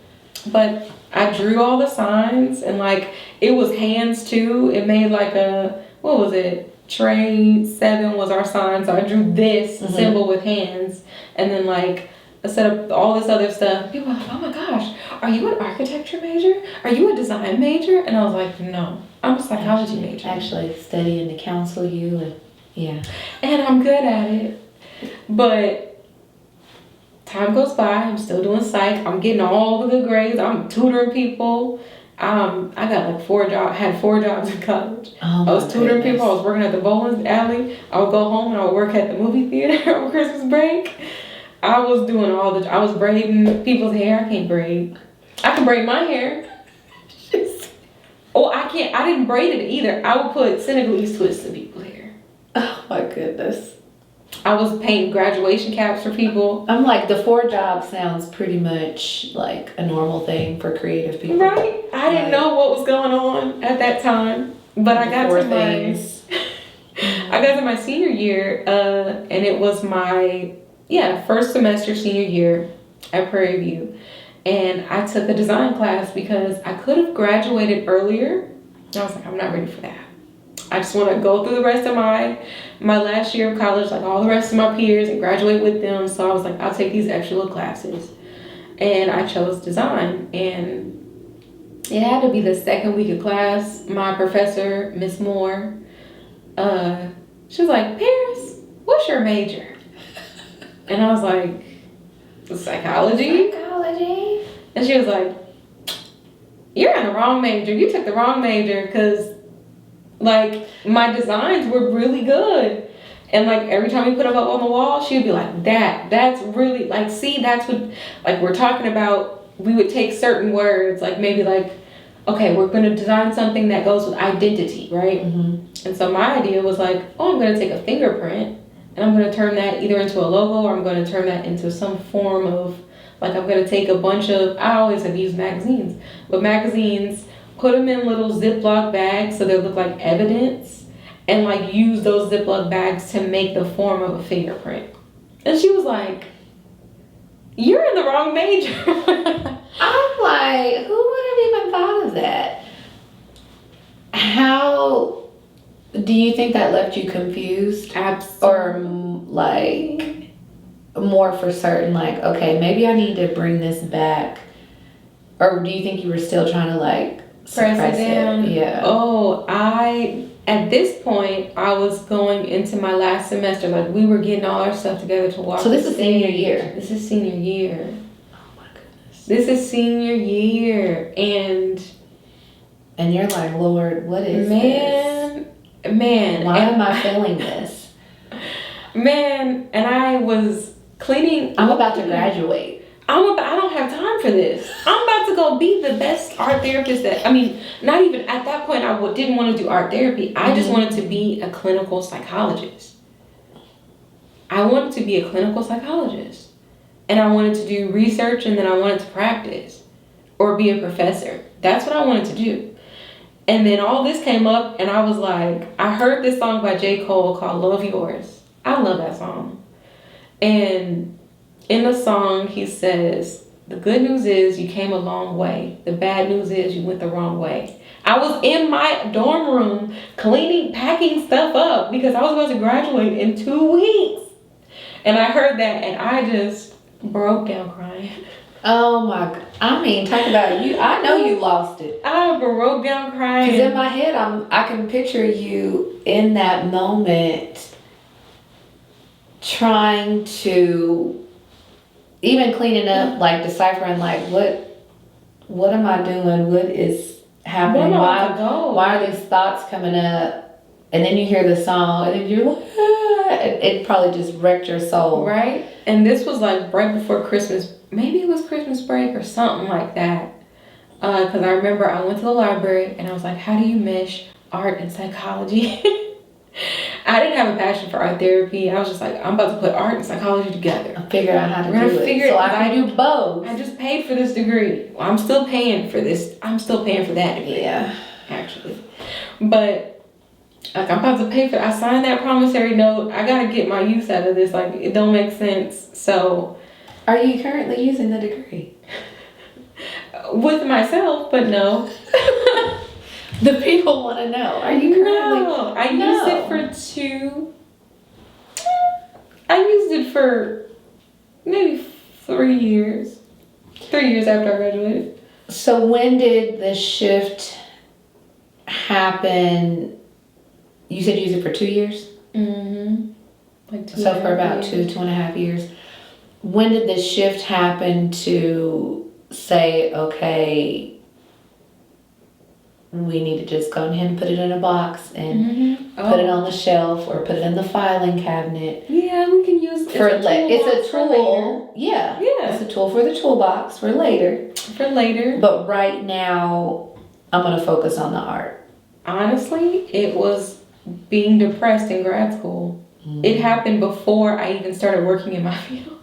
But I drew all the signs, and like it was hands too. It made like a, what was it? Tray 7 was our sign, so I drew this symbol with hands, and then like I set up all this other stuff. People were like, oh my gosh, are you an architecture major? Are you a design major? And I was like, no, I'm a psychology major. Actually studying to counsel you, and yeah. And I'm good at it. But time goes by, I'm still doing psych, I'm getting all the good grades, I'm tutoring people. I got like 4 jobs in college. Oh, I was tutoring people, I was working at the bowling alley, I would go home and I would work at the movie theater over Christmas break. I was doing I was braiding people's hair. I can't braid. I can braid my hair. I didn't braid it either. I would put Senegalese twists in people's hair. Oh my goodness. I was painting graduation caps for people. I'm like, the 4 jobs sounds pretty much like a normal thing for creative people. Right? I didn't know what was going on at that time. But I got to my senior year, and it was my first semester senior year at Prairie View. And I took a design class because I could have graduated earlier. I was like, I'm not ready for that. I just want to go through the rest of my last year of college, like all the rest of my peers, and graduate with them. So I was like, I'll take these extra little classes. And I chose design. And it had to be the second week of class. My professor, Miss Moore, she was like, Paris, what's your major? And I was like, psychology. Psychology. And she was like, you're in the wrong major. You took the wrong major, because like my designs were really good. And like every time we put them up on the wall, she would be like, that's really, like, see, that's what, like, we're talking about. We would take certain words, like maybe like, okay, we're going to design something that goes with identity, right? And so my idea was like, I'm going to take a fingerprint and I'm going to turn that either into a logo, or I'm going to turn that into some form of, like, I'm going to take a bunch of, I always have used magazines, but magazines, put them in little Ziploc bags so they look like evidence, and like use those Ziploc bags to make the form of a fingerprint. And she was like, you're in the wrong major. I'm like, who would have even thought of that? How do you think that left you confused? Absolutely. Or like more for certain, like, okay, maybe I need to bring this back Or do you think you were still trying to like Press suppress it down? Yeah. Oh, at this point, I was going into my last semester. Like, we were getting all our stuff together to walk. So this is senior year. This is senior year. Oh my goodness. This is senior year. And you're like, Lord, what is man, why am I feeling this? Man, and I was cleaning. I'm about to graduate. I don't have time for this. I'm about to go be the best art therapist not even at that point didn't want to do art therapy. I just wanted to be a clinical psychologist. I wanted to be a clinical psychologist. And I wanted to do research, and then I wanted to practice or be a professor. That's what I wanted to do. And then all this came up, and I was like, I heard this song by J. Cole called Love Yours. I love that song. And in the song, he says, the good news is you came a long way. The bad news is you went the wrong way. I was in my dorm room cleaning, packing stuff up because I was about to graduate in 2 weeks. And I heard that and I just broke down crying. Oh my God. I mean, talk about you. I know you lost it. I broke down crying. Because in my head, I can picture you in that moment trying to even cleaning up, like deciphering, like what am I doing? What is happening? Why are these thoughts coming up? And then you hear the song, and then you're like, ah, it probably just wrecked your soul, right? And this was like right before Christmas. Maybe it was Christmas break or something like that. Because I remember I went to the library and I was like, how do you mesh art and psychology? I didn't have a passion for art therapy. I was just like, I'm about to put art and psychology together. I'll figure out how to do it. So I can do both. I just paid for this degree. Well, I'm still paying for this. I'm still paying for that degree. Yeah. Actually. But like, I'm about to pay for it. I signed that promissory note. I got to get my use out of this. Like, it don't make sense. So. Are you currently using the degree? With myself, but no. The people want to know. Are you currently? No, I used it for 2. I used it for maybe 3 years. 3 years after I graduated. So when did the shift happen? You said you used it for 2 years? Mm-hmm. Like 2. So for about 2.5 years. When did the shift happen to say, okay, we need to just go ahead and put it in a box and put it on the shelf or put it in the filing cabinet? Yeah, we can use it. It's a tool. Yeah. It's a tool for the toolbox for later. But right now, I'm going to focus on the art. Honestly, it was being depressed in grad school. It happened before I even started working in my field.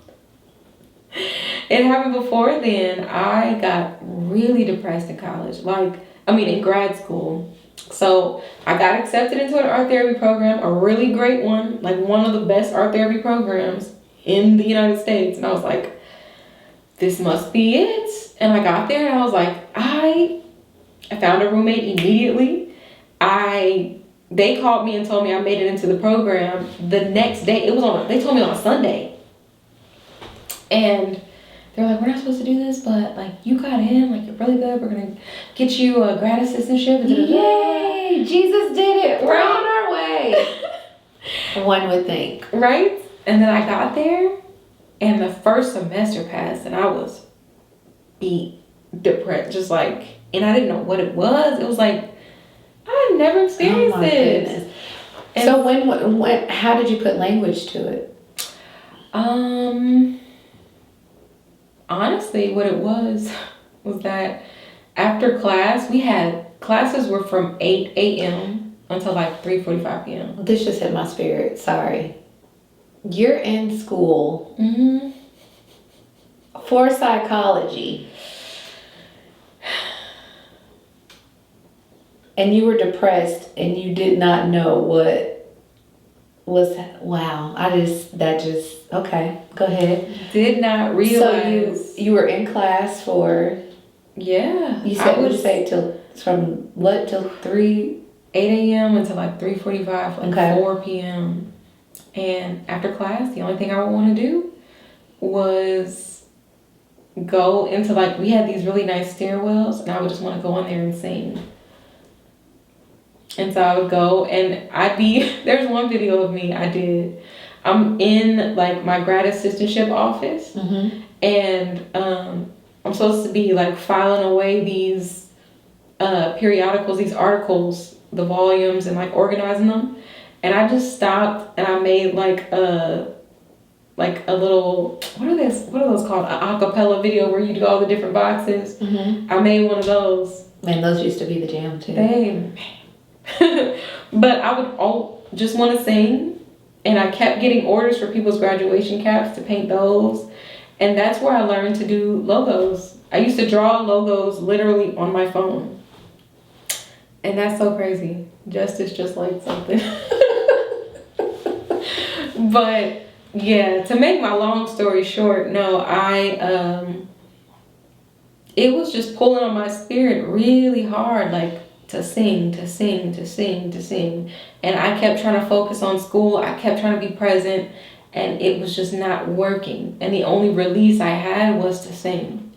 It happened before then. I got really depressed in college. In grad school. So I got accepted into an art therapy program, a really great one, like one of the best art therapy programs in the United States. And I was like, this must be it. And I got there and I was like, I found a roommate immediately. They called me and told me I made it into the program. The next day, they told me on a Sunday. And they're like, we're not supposed to do this, but like you got in, like you're really good. We're gonna get you a grad assistantship. Yay! Jesus did it. We're on our way. One would think, right? And then I got there, and the first semester passed, and I was beat, depressed, just like, and I didn't know what it was. It was like I had never experienced this. Goodness. And so when how did you put language to it? Honestly, what it was that after class, classes were from 8 a.m. until like 3:45 p.m. This just hit my spirit. Sorry. You're in school for psychology. And you were depressed and you did not know what was, wow. Okay, go ahead. Did not realize. So you were in class for, yeah. You said, what did you say, till 3? 8 a.m. until like 3:45, like okay. 4 p.m. And after class, the only thing I would want to do was go into like, we had these really nice stairwells, and I would just want to go on there and sing. And so I would go, and there's one video of me I did. I'm in like my grad assistantship office, and I'm supposed to be like filing away these periodicals, these articles, the volumes, and like organizing them. And I just stopped and I made like a little, what are those called? An acapella video where you do all the different boxes. I made one of those. Man, those used to be the jam too. But I would just want to sing, and I kept getting orders for people's graduation caps to paint those. And that's where I learned to do logos. I used to draw logos literally on my phone. And that's so crazy. Justice just like something. But yeah, to make my long story short, no, it was just pulling on my spirit really hard, like to sing. And I kept trying to focus on school. I kept trying to be present, and it was just not working. And the only release I had was to sing.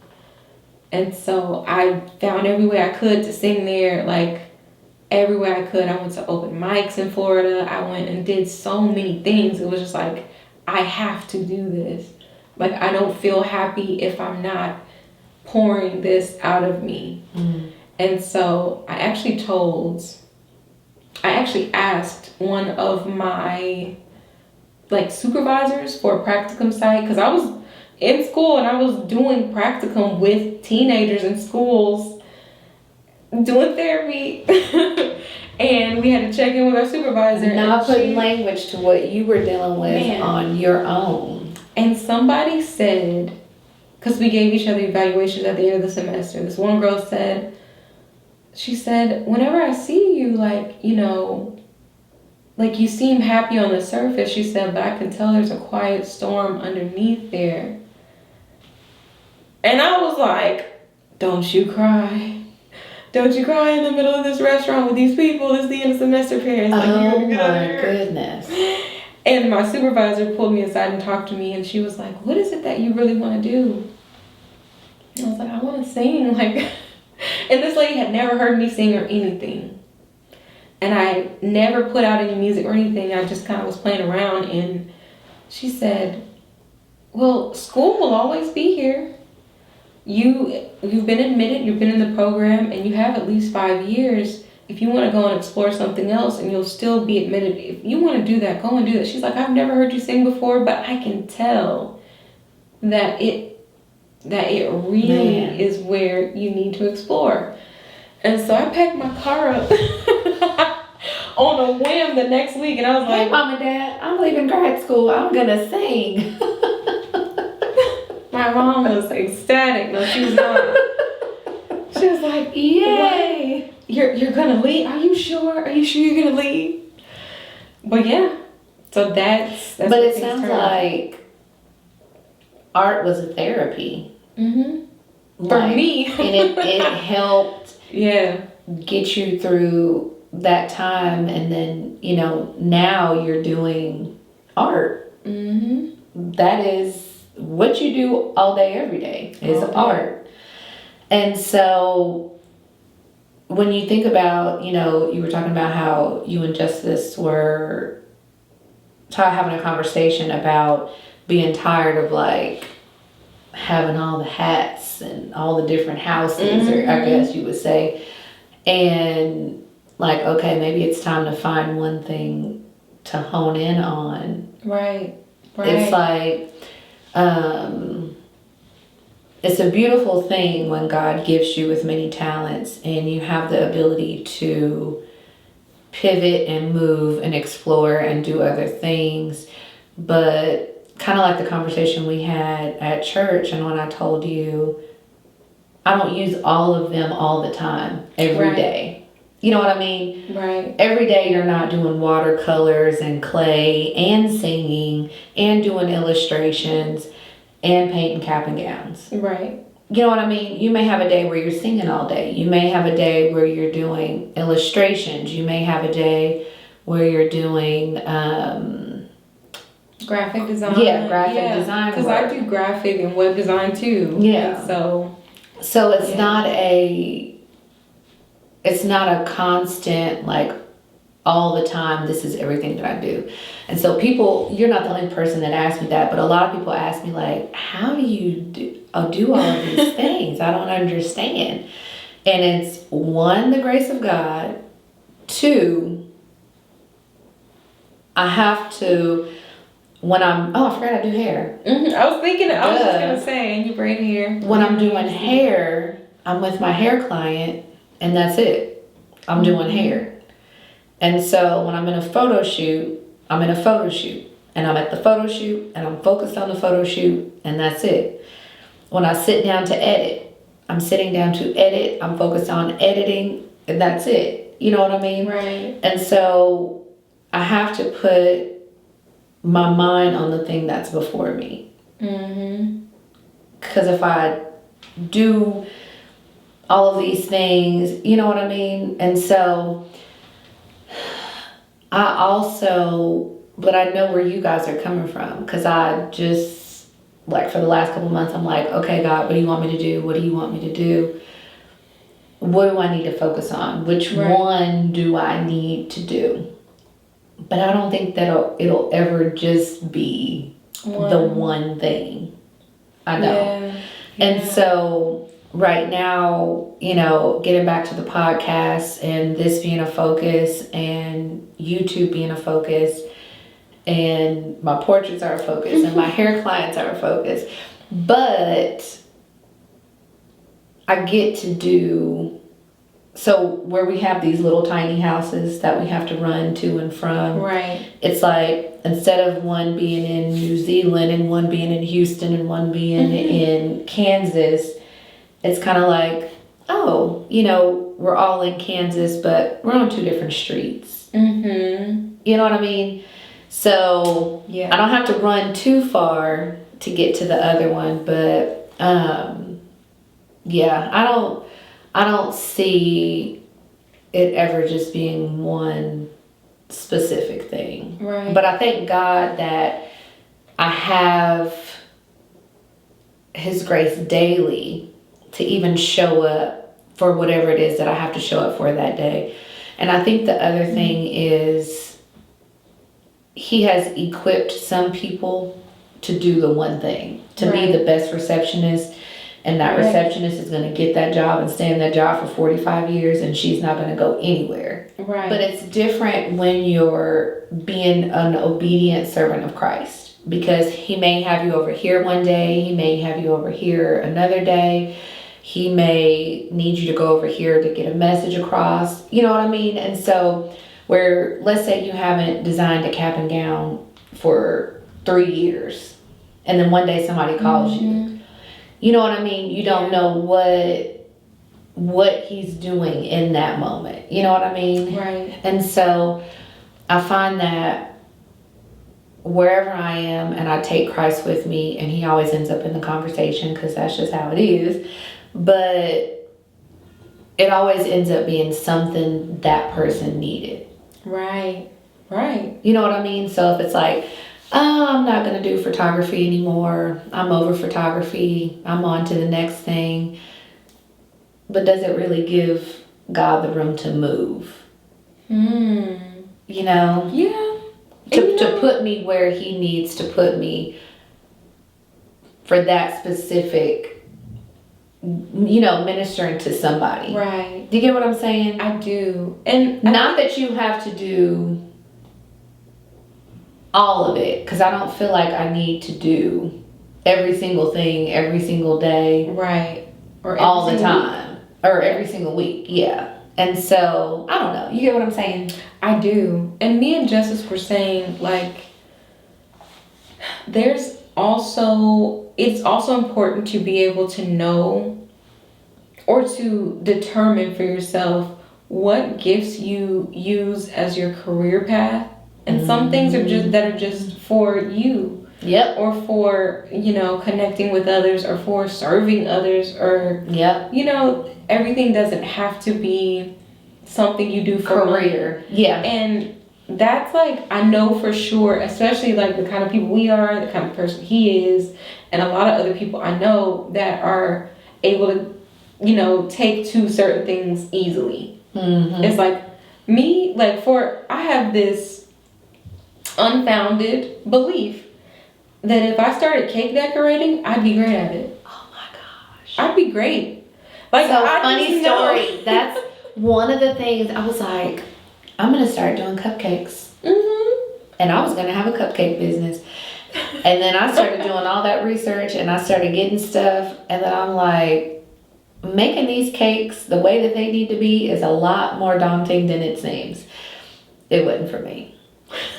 And so I found every way I could to sing there, like everywhere I could. I went to open mics in Florida. I went and did so many things. It was just like, I have to do this. Like, I don't feel happy if I'm not pouring this out of me. And so I actually asked one of my like supervisors for a practicum site, because I was in school and I was doing practicum with teenagers in schools doing therapy. And we had to check in with our supervisor. Not putting language to what you were dealing with on your own. And somebody said, because we gave each other evaluations at the end of the semester, this one girl said, she said, whenever I see you, like, you know, like you seem happy on the surface, she said, but I can tell there's a quiet storm underneath there. And I was like, don't you cry. Don't you cry in the middle of this restaurant with these people. It's the end of semester parents. Like, oh my goodness. And my supervisor pulled me aside and talked to me, and she was like, what is it that you really want to do? And I was like, I want to sing. Like, and this lady had never heard me sing or anything. And I never put out any music or anything. I just kind of was playing around. And she said, well, school will always be here. You've been admitted, you've been in the program, and you have at least 5 years. If you want to go and explore something else, and you'll still be admitted, if you want to do that, go and do that. She's like, I've never heard you sing before, but I can tell that it really is where you need to explore. And so I packed my car up on a whim the next week, and I was like, hey, Mom and Dad, I'm leaving grad school. I'm gonna sing. My mom was ecstatic. No, she was not. She was like, yay. What? You're gonna leave? Are you sure? Are you sure you're gonna leave? But yeah. So that's but it sounds like art was a therapy. For me. And it helped get you through that time, and then, you know, now you're doing art. That is what you do all day, every day is art. And so when you think about, you know, you were talking about how you and Justice were having a conversation about being tired of like having all the hats and all the different houses, or I guess you would say, and like, okay, maybe it's time to find one thing to hone in on. Right. It's like, it's a beautiful thing when God gives you with many talents and you have the ability to pivot and move and explore and do other things. But kind of like the conversation we had at church, and when I told you, I don't use all of them all the time, every day. You know what I mean? Right. Every day you're not doing watercolors and clay and singing and doing illustrations and painting cap and gowns. Right. You know what I mean? You may have a day where you're singing all day. You may have a day where you're doing illustrations. You may have a day where you're doing graphic design. Yeah, graphic design. Because I do graphic and web design too. Yeah. And so it's not a constant, like, all the time, this is everything that I do. And so you're not the only person that asked me that, but a lot of people ask me, like, how do you do all of these things? I don't understand. And it's 1, the grace of God. 2, I have to, when I forgot I do hair. Mm-hmm. I was just going to say, and you braid hair. When I'm doing hair, I'm with my hair client, and that's it. I'm doing hair. And so when I'm in a photo shoot, I'm in a photo shoot. And I'm at the photo shoot, and I'm focused on the photo shoot, and that's it. When I sit down to edit, I'm sitting down to edit. I'm focused on editing, and that's it. You know what I mean? Right. And so I have to put my mind on the thing that's before me. Mm-hmm. Because if I do all of these things, you know what I mean? And so but I know where you guys are coming from, because I just, like, for the last couple months, I'm like, okay, God, what do you want me to do? What do you want me to do? What do I need to focus on? Which one do I need to do? But I don't think that it'll ever just be the one thing. I know. Yeah. And so right now, getting back to the podcast and this being a focus and YouTube being a focus and my portraits are a focus and my hair clients are a focus. But I get to do, so where we have these little tiny houses that we have to run to and from. Right. It's like, instead of one being in New Zealand and one being in Houston and one being in Kansas, it's kind of like, we're all in Kansas, but we're on 2 different streets. Mm-hmm. You know what I mean? So I don't have to run too far to get to the other one, but I don't see it ever just being one specific thing. Right. But I thank God that I have His grace daily to even show up for whatever it is that I have to show up for that day. And I think the other thing is He has equipped some people to do the one thing, to be the best receptionist. And that receptionist is going to get that job and stay in that job for 45 years, and she's not going to go anywhere. Right. But it's different when you're being an obedient servant of Christ, because He may have you over here one day, He may have you over here another day. He may need you to go over here to get a message across. You know what I mean? And so where, let's say you haven't designed a cap and gown for 3 years, and then one day somebody calls you. You know what I mean? You don't know what He's doing in that moment. You know what I mean? Right. And so I find that wherever I am and I take Christ with me, and He always ends up in the conversation, because that's just how it is. But it always ends up being something that person needed. Right. You know what I mean? So if it's like, I'm not going to do photography anymore, I'm over photography, I'm on to the next thing. But does it really give God the room to move? You know? Yeah. To put me where He needs to put me for that specific, ministering to somebody. Right. Do you get what I'm saying? I do. And not that you have to do all of it, because I don't feel like I need to do every single thing every single day. Right. Or all the time. Or every single week. Yeah. And so, I don't know. You get what I'm saying? I do. And me and Justice were saying, like, it's also important to be able to know or to determine for yourself what gifts you use as your career path. And some things are just for you. Yep. Or for, connecting with others, or for serving others, or, everything doesn't have to be something you do for career. money. Yeah. And that's like, I know for sure, especially like the kind of people we are, the kind of person he is, and a lot of other people I know that are able to, you know, take to certain things easily. Mm-hmm. It's like me, like I have this unfounded belief that if I started cake decorating, I'd be great at it. Oh my gosh. I'd be great. Like, so funny story. That's one of the things I was like, I'm gonna start doing cupcakes. Mm-hmm. And I was gonna have a cupcake business. And then I started doing all that research and I started getting stuff, and then I'm like, making these cakes the way that they need to be is a lot more daunting than it seems. It wasn't for me.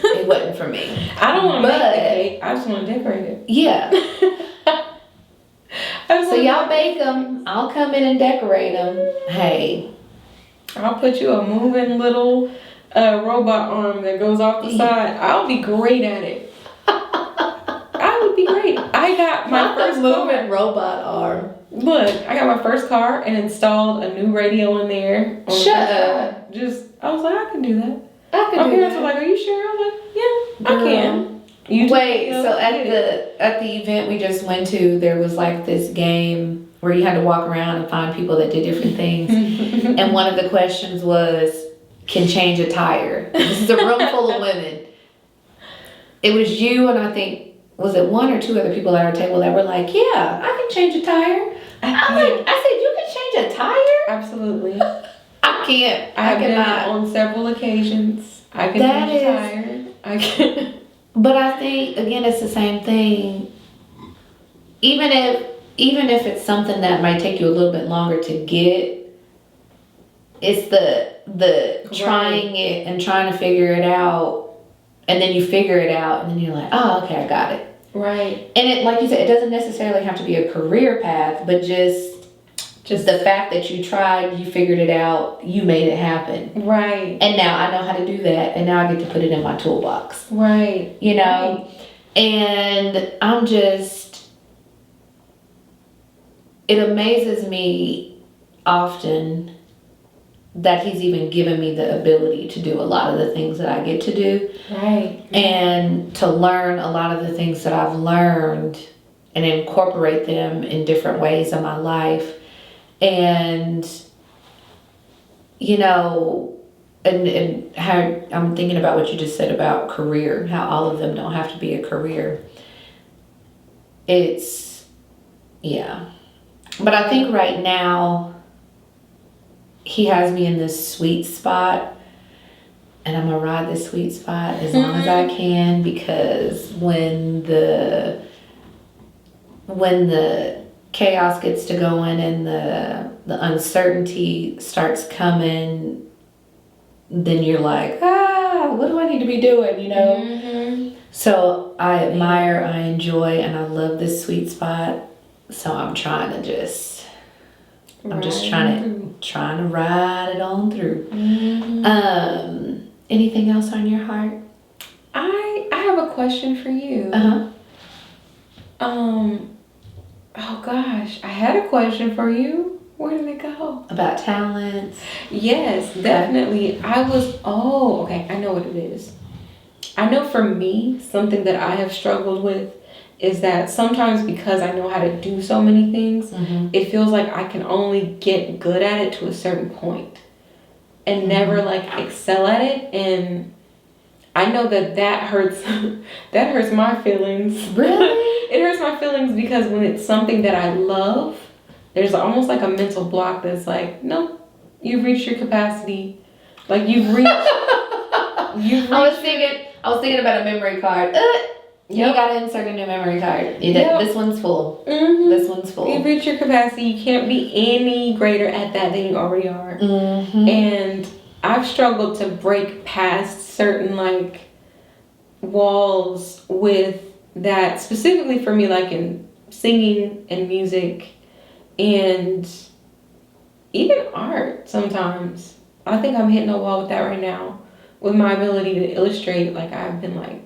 It wasn't for me. I don't want to make the cake. I just want to decorate it. Yeah. So y'all bake them. I'll come in and decorate them. Hey. I'll put you a moving little robot arm that goes off the side. I'll be great at it. I would be great. I got my first moving robot arm. Look, I got my first car and installed a new radio in there. Shut up. I was like, I can do that. My parents were like, "Are you sure?" I was like, "Yeah, I can." Wait, so at the event we just went to, there was like this game where you had to walk around and find people that did different things. And one of the questions was, can change a tire. This is a room full of women. It was you and I think, was it one or two other people at our table that were like, yeah, I can change a tire. I said, you can change a tire? Absolutely. I can't. I cannot. On several occasions. I can change a tire. I can. But I think, again, it's the same thing. Even if it's something that might take you a little bit longer to get, it's the trying it and trying to figure it out, and then you figure it out, and then you're like, oh, okay, I got it. Right. And it, like you said, it doesn't necessarily have to be a career path, but just the fact that you tried, you figured it out, you made it happen. Right. And now I know how to do that, and now I get to put it in my toolbox. Right. You know? Right. And I'm just, it amazes me often that he's even given me the ability to do a lot of the things that I get to do. Right. And to learn a lot of the things that I've learned and incorporate them in different ways in my life. And, you know, and how I'm thinking about what you just said about career, how all of them don't have to be a career. It's, yeah. But I think right now, he has me in this sweet spot, and I'm gonna ride this sweet spot as long as I can, because when the chaos gets to going and the uncertainty starts coming, then you're like, what do I need to be doing, you know? Mm-hmm. So I admire, I enjoy, and I love this sweet spot. So I'm trying to just trying to ride it on through. Mm-hmm. Anything else on your heart? I have a question for you. Oh gosh, I had a question for you. Where did it go? About talents. Yes, definitely. I know what it is. I know for me, something that I have struggled with is that sometimes, because I know how to do so many things, it feels like I can only get good at it to a certain point and never like excel at it. And I know that hurts. That hurts my feelings. Really? It hurts my feelings because when it's something that I love, there's almost like a mental block that's like, no, you've reached your capacity. Like you've reached. I was thinking about a memory card. You gotta insert a new memory card. This one's full. Mm-hmm. This one's full. You've reached your capacity. You can't be any greater at that than you already are. Mm-hmm. And I've struggled to break past certain like walls with that, specifically for me, like in singing and music and even art sometimes. I think I'm hitting a wall with that right now with my ability to illustrate. Like I've been like,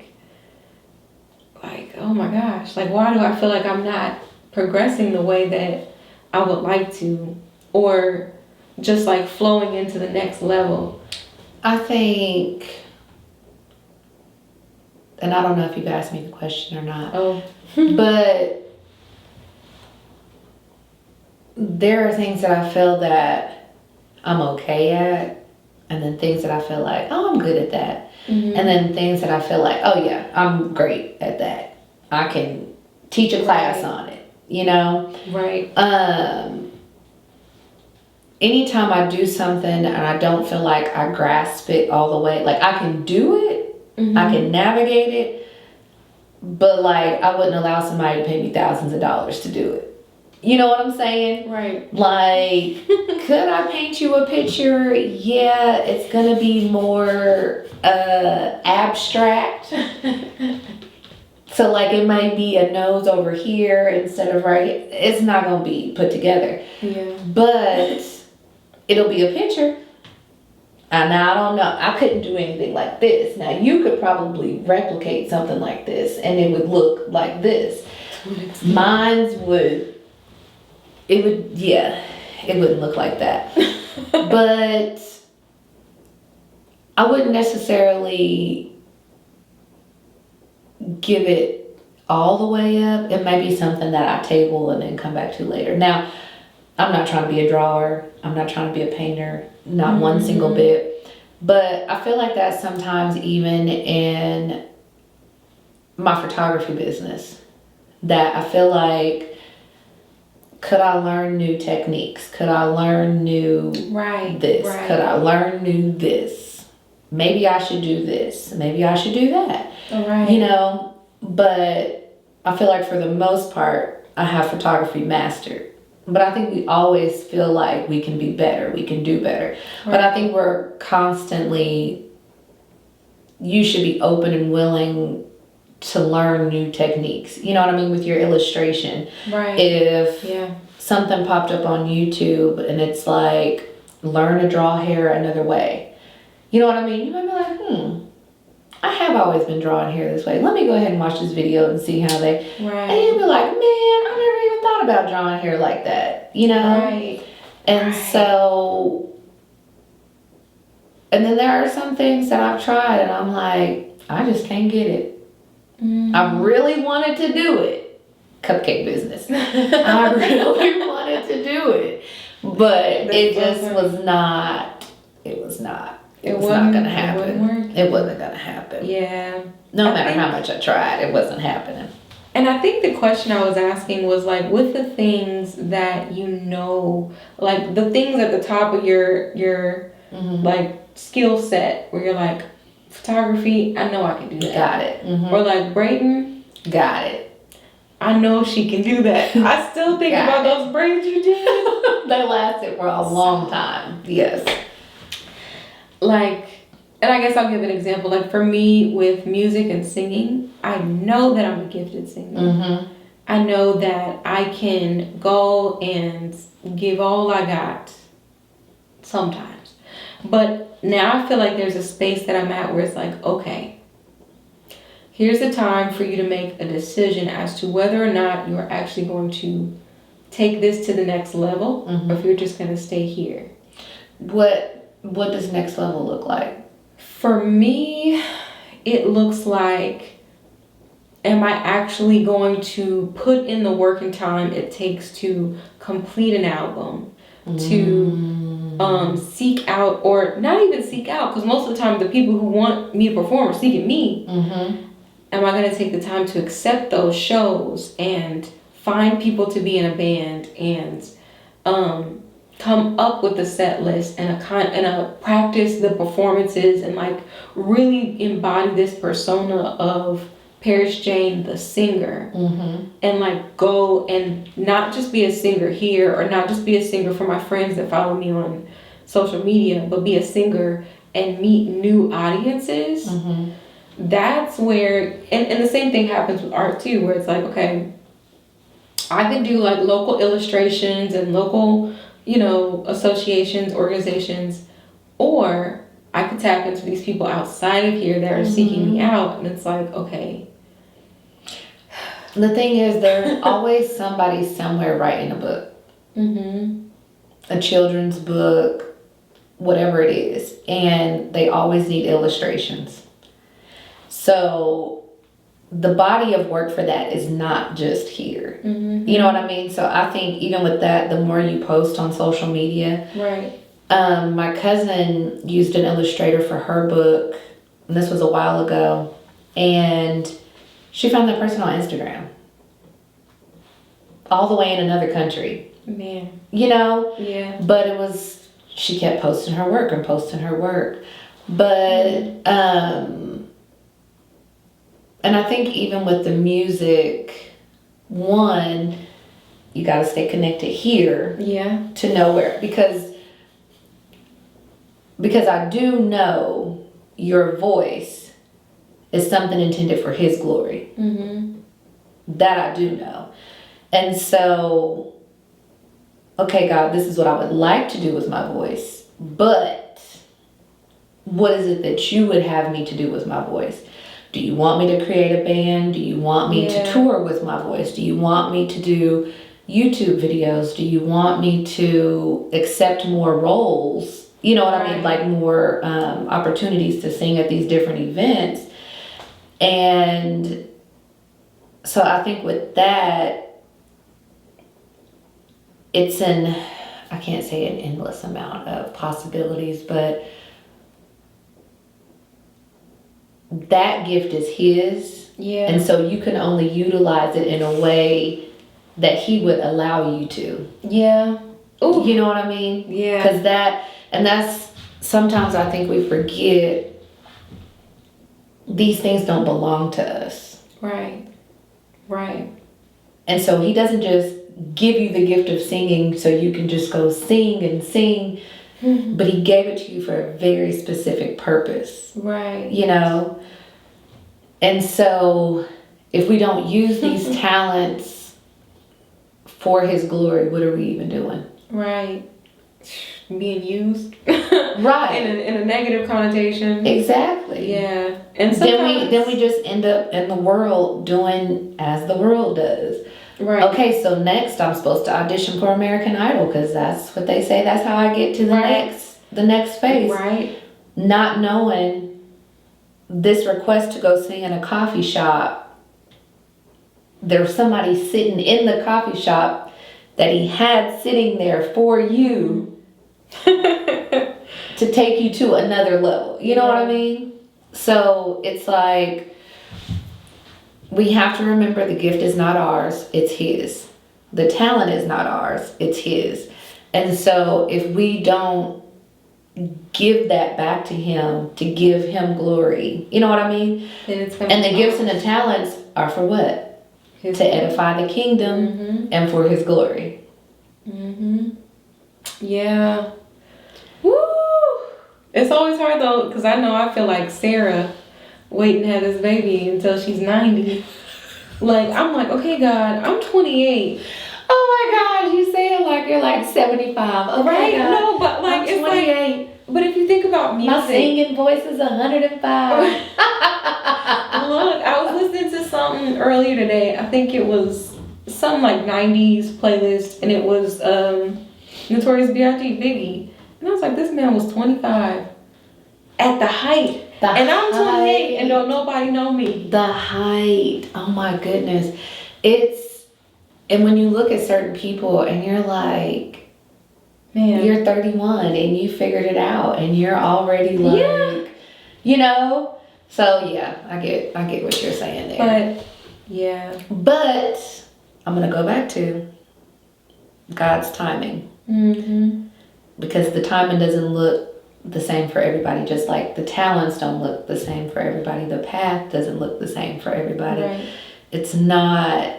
oh my gosh, like why do I feel like I'm not progressing the way that I would like to, or just like flowing into the next level? I think and I don't know if you've asked me the question or not, Oh. but there are things that I feel that I'm okay at, and then things that I feel like, oh, I'm good at that. Mm-hmm. And then things that I feel like, oh yeah, I'm great at that. I can teach a class on it, you know? Right. Anytime I do something and I don't feel like I grasp it all the way, like I can do it, Mm-hmm. I can navigate it, but like I wouldn't allow somebody to pay me thousands of dollars to do it. You know what I'm saying? Right. Like, could I paint you a picture? Yeah, it's gonna be more abstract. So like it might be a nose over here instead of right. It's not gonna be put together. Yeah. But it'll be a picture. And now I don't know. I couldn't do anything like this. Now you could probably replicate something like this and it would look like this. Mine's would. It wouldn't look like that. But I wouldn't necessarily give it all the way up. It may be something that I table and then come back to later. Now, I'm not trying to be a drawer. I'm not trying to be a painter. Not one single bit. But I feel like that sometimes even in my photography business. That I feel like, could I learn new techniques? Could I learn new this? Right. Could I learn new this? Maybe I should do this. Maybe I should do that. Right. You know, but I feel like for the most part, I have photography mastered. But I think we always feel like we can be better. We can do better. Right. But I think we're constantly, you should be open and willing to learn new techniques. You know what I mean? With your illustration. Right. If something popped up on YouTube and it's like, learn to draw hair another way. You know what I mean? You might be like, I have always been drawing hair this way. Let me go ahead and watch this video and see how they... Right. And you'll be like, man, I never even thought about drawing hair like that. You know? Right. And so... And then there are some things that I've tried and I'm like, I just can't get it. I really wanted to do it. Cupcake business. I really wanted to do it. But it just was not... It was not going to happen. It wasn't going to happen. Yeah. No matter how much I tried, it wasn't happening. And I think the question I was asking was like, with the things that you know, like the things at the top of your like skill set, where you're like, photography, I know I can do that. Got it. Or like braiding. Got it. I know she can do that. I still think about those braids you did. They lasted for a long time. Yes. Like, and I guess I'll give an example. Like for me with music and singing, I know that I'm a gifted singer. I know that I can go and give all I got sometimes. But now I feel like there's a space that I'm at where it's like, okay, here's the time for you to make a decision as to whether or not you're actually going to take this to the next level or if you're just going to stay here. What does next level look like? For me, it looks like, am I actually going to put in the work and time it takes to complete an album, to seek out, or not even seek out, because most of the time the people who want me to perform are seeking me. Am I going to take the time to accept those shows and find people to be in a band and come up with a set list and practice the performances and like really embody this persona of Paris Jane the singer, and like go and not just be a singer here or not just be a singer for my friends that follow me on social media, but be a singer and meet new audiences. That's where, and the same thing happens with art too, where it's like, okay, I can do like local illustrations and local, you know, associations, organizations, or I could tap into these people outside of here that are seeking me out. And it's like, okay. The thing is, there's always somebody somewhere writing a book. A children's book, whatever it is. And they always need illustrations. So the body of work for that is not just here. Mm-hmm. You know what I mean? So I think even with that, the more you post on social media. Right. My cousin used an illustrator for her book, and this was a while ago, and she found that person on Instagram. All the way in another country. Man. You know? Yeah. But it was, she kept posting her work and posting her work. But, and I think even with the music, one, you got to stay connected here. Yeah. To know where, because I do know your voice is something intended for His glory. Mm-hmm. That I do know. And so, okay, God, this is what I would like to do with my voice, but what is it that you would have me to do with my voice? Do you want me to create a band? Do you want me to tour with my voice? Do you want me to do YouTube videos? Do you want me to accept more roles? You know what I mean? Like more opportunities to sing at these different events. And so I think with that, it's I can't say an endless amount of possibilities, but that gift is His. Yeah. And so you can only utilize it in a way that He would allow you to. Yeah. Ooh. You know what I mean? Yeah. Because that's sometimes I think we forget these things don't belong to us. Right. Right. And so He doesn't just give you the gift of singing so you can just go sing and sing, but He gave it to you for a very specific purpose. Right. You know? And so if we don't use these talents for His glory, what are we even doing? Right. Being used. Right. in a negative connotation. Exactly. Yeah. And sometimes then we just end up in the world doing as the world does. Right. Okay, so next I'm supposed to audition for American Idol because that's what they say. That's how I get to the next phase. Right. Not knowing this request to go sing in a coffee shop, there's somebody sitting in the coffee shop that He had sitting there for you to take you to another level. You know what I mean? So it's like, we have to remember the gift is not ours, it's His. The talent is not ours, it's His. And so if we don't give that back to Him, to give Him glory, you know what I mean? And the gifts and the talents are for what? To edify the kingdom and for His glory. Mm-hmm. Yeah. Woo! It's always hard though, because I feel like Sarah waiting to have this baby until she's 90. Like, I'm like, okay, God, I'm 28. Oh my gosh, you say it like you're like 75. Okay, right? God, No, but like, I'm it's 28. like, but if you think about music. My singing voice is 105. Look, I was listening to something earlier today. I think it was some like 90s playlist, and it was Notorious B.I.G. Biggie. And I was like, this man was 25 at the height. And I'm 28 and don't nobody know me. The height. Oh my goodness. And when you look at certain people and you're like, man, you're 31 and you figured it out and you're already like, you know? So yeah, I get what you're saying there. But yeah. But I'm going to go back to God's timing. Mm-hmm. Because the timing doesn't look the same for everybody, just like the talents don't look the same for everybody. The path doesn't look the same for everybody. Right. It's not,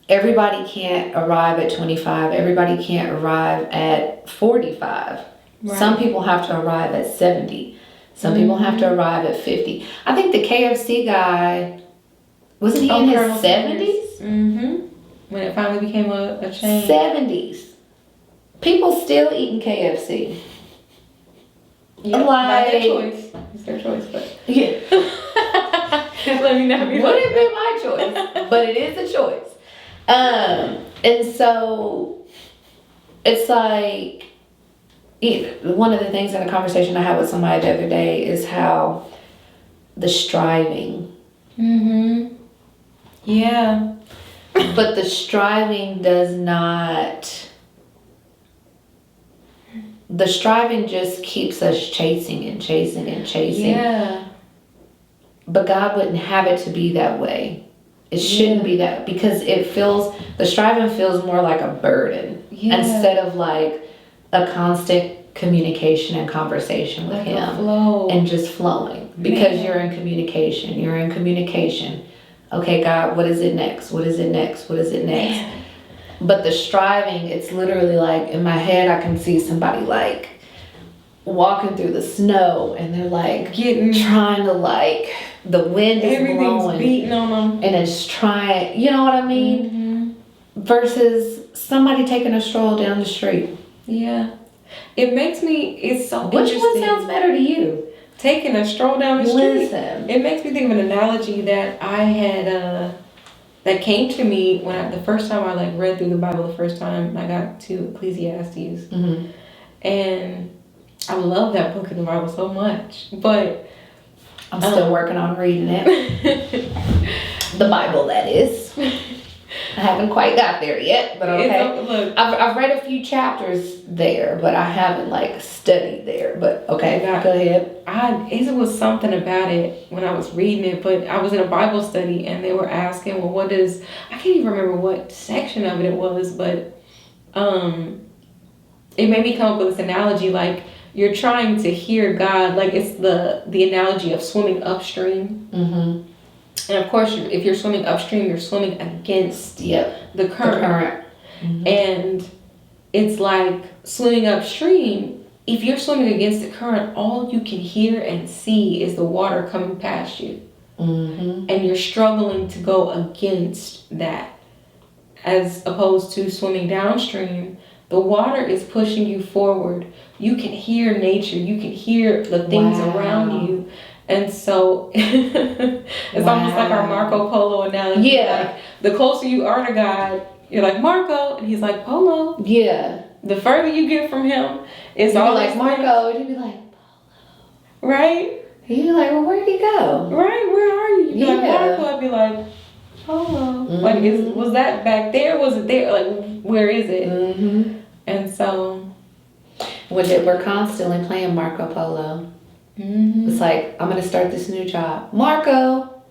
everybody can't arrive at 25. Everybody can't arrive at 45. Right. Some people have to arrive at 70. Some people have to arrive at 50. I think the KFC guy, wasn't he in his 70s? Mm-hmm. When it finally became a chain. 70s. People still eating KFC. Yeah, by their choice. It's their choice, but yeah. Let me not be. Wouldn't be my choice, but it is a choice. And so it's like, one of the things in a conversation I had with somebody the other day is how the striving Mm-hmm. Yeah. But the striving does not. The striving just keeps us chasing and chasing and chasing. Yeah. But God wouldn't have it to be that way. It shouldn't be that, because the striving feels more like a burden instead of like a constant communication and conversation with like Him. A flow. And just flowing, because you're in communication. You're in communication. Okay, God, what is it next? What is it next? What is it next? Man. But the striving, it's literally like in my head, I can see somebody like walking through the snow, and they're like trying to like, the wind is blowing, beating on them, and it's trying, you know what I mean? Mm-hmm. Versus somebody taking a stroll down the street. Yeah. It's so Which interesting. one sounds better to you? Taking a stroll down the street. Listen. It makes me think of an analogy that I had, that came to me when the first time I like read through the Bible the first time I got to Ecclesiastes. Mm-hmm. And I love that book in the Bible so much. But I'm still working on reading it. The Bible, that is. I haven't quite got there yet, but okay. Look, I've read a few chapters there, but I haven't like studied there. But okay, go ahead. It was something about it when I was reading it, but I was in a Bible study and they were asking, well, I can't even remember what section of it was, but it made me come up with this analogy, like you're trying to hear God, like it's the analogy of swimming upstream. Mm-hmm. And of course, if you're swimming upstream, you're swimming against the current. Mm-hmm. And it's like swimming upstream. If you're swimming against the current, all you can hear and see is the water coming past you. Mm-hmm. And you're struggling to go against that. As opposed to swimming downstream, the water is pushing you forward. You can hear nature. You can hear the things around you. And so it's almost like our Marco Polo analogy. Yeah. Like, the closer you are to God, you're like, Marco, and he's like, Polo. Yeah. The further you get from him, it's all always like Marco, and you'd be like, Polo. Right? And you'd be like, well, where'd he go? Right, where are you? You'd be like, Marco, I'd be like, Polo. Mm-hmm. Like, was that back there? Was it there? Like, where is it? Mm-hmm. And so... we're constantly playing Marco Polo. Mm-hmm. It's like, I'm going to start this new job. Marco!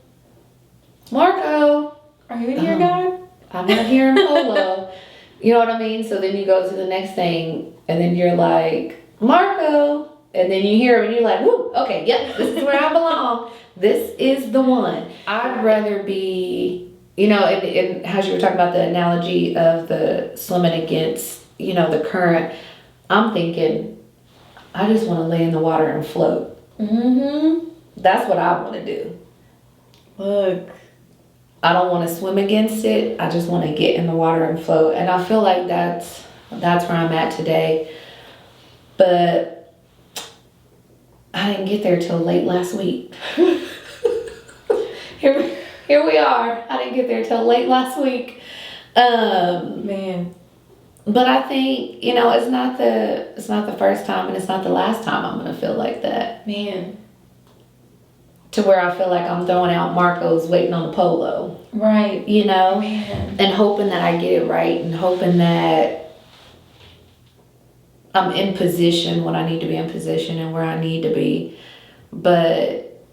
Are you in here, God? I'm not here in Polo. You know what I mean? So then you go to the next thing, and then you're like, Marco! And then you hear him, and you're like, woo, okay, yep, this is where I belong. This is the one. I'd rather be, and as you were talking about the analogy of the swimming against, the current, I'm thinking, I just want to lay in the water and float. Mm-hmm. That's what I want to do. Look. I don't want to swim against it. I just want to get in the water and float. And I feel like that's where I'm at today. But I didn't get there till late last week. Here we are. I didn't get there till late last week. Man. But I think, it's not the first time, and it's not the last time I'm going to feel like that. Man. To where I feel like I'm throwing out Marcos waiting on the Polo. Right. Man. And hoping that I get it right, and hoping that I'm in position when I need to be in position and where I need to be. But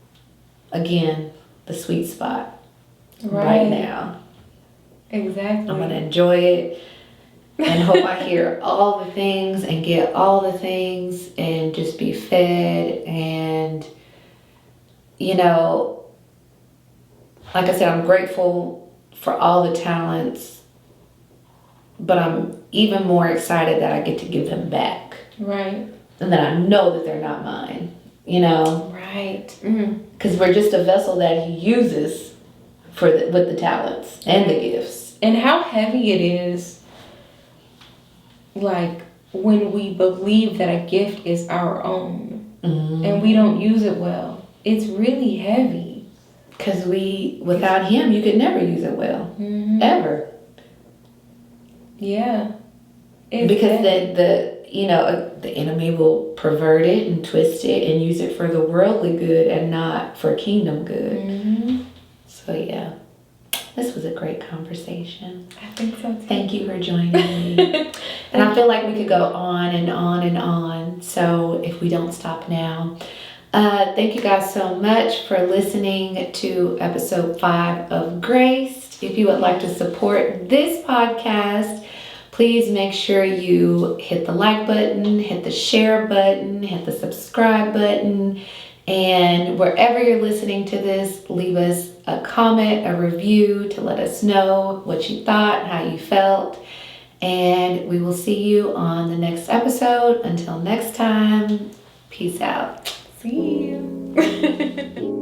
again, the sweet spot right now. Exactly. I'm going to enjoy it. And hope I hear all the things and get all the things and just be fed. And, like I said, I'm grateful for all the talents, but I'm even more excited that I get to give them back. Right. And that I know that they're not mine, Right. Because we're just a vessel that He uses with the talents and the gifts. And how heavy it is. Like when we believe that a gift is our own and we don't use it well, it's really heavy. Because without Him, you could never use it well, ever. Yeah. Because the enemy will pervert it and twist it and use it for the worldly good and not for kingdom good. So yeah, this was a great conversation. I think so too. Thank you for joining me. And I feel like we could go on and on and on. So if we don't stop now, thank you guys so much for listening to episode 5 of Graced. If you would like to support this podcast, please make sure you hit the like button, hit the share button, hit the subscribe button, and wherever you're listening to this, leave us a comment, a review to let us know what you thought, how you felt, and we will see you on the next episode. Until next time, peace out. See you.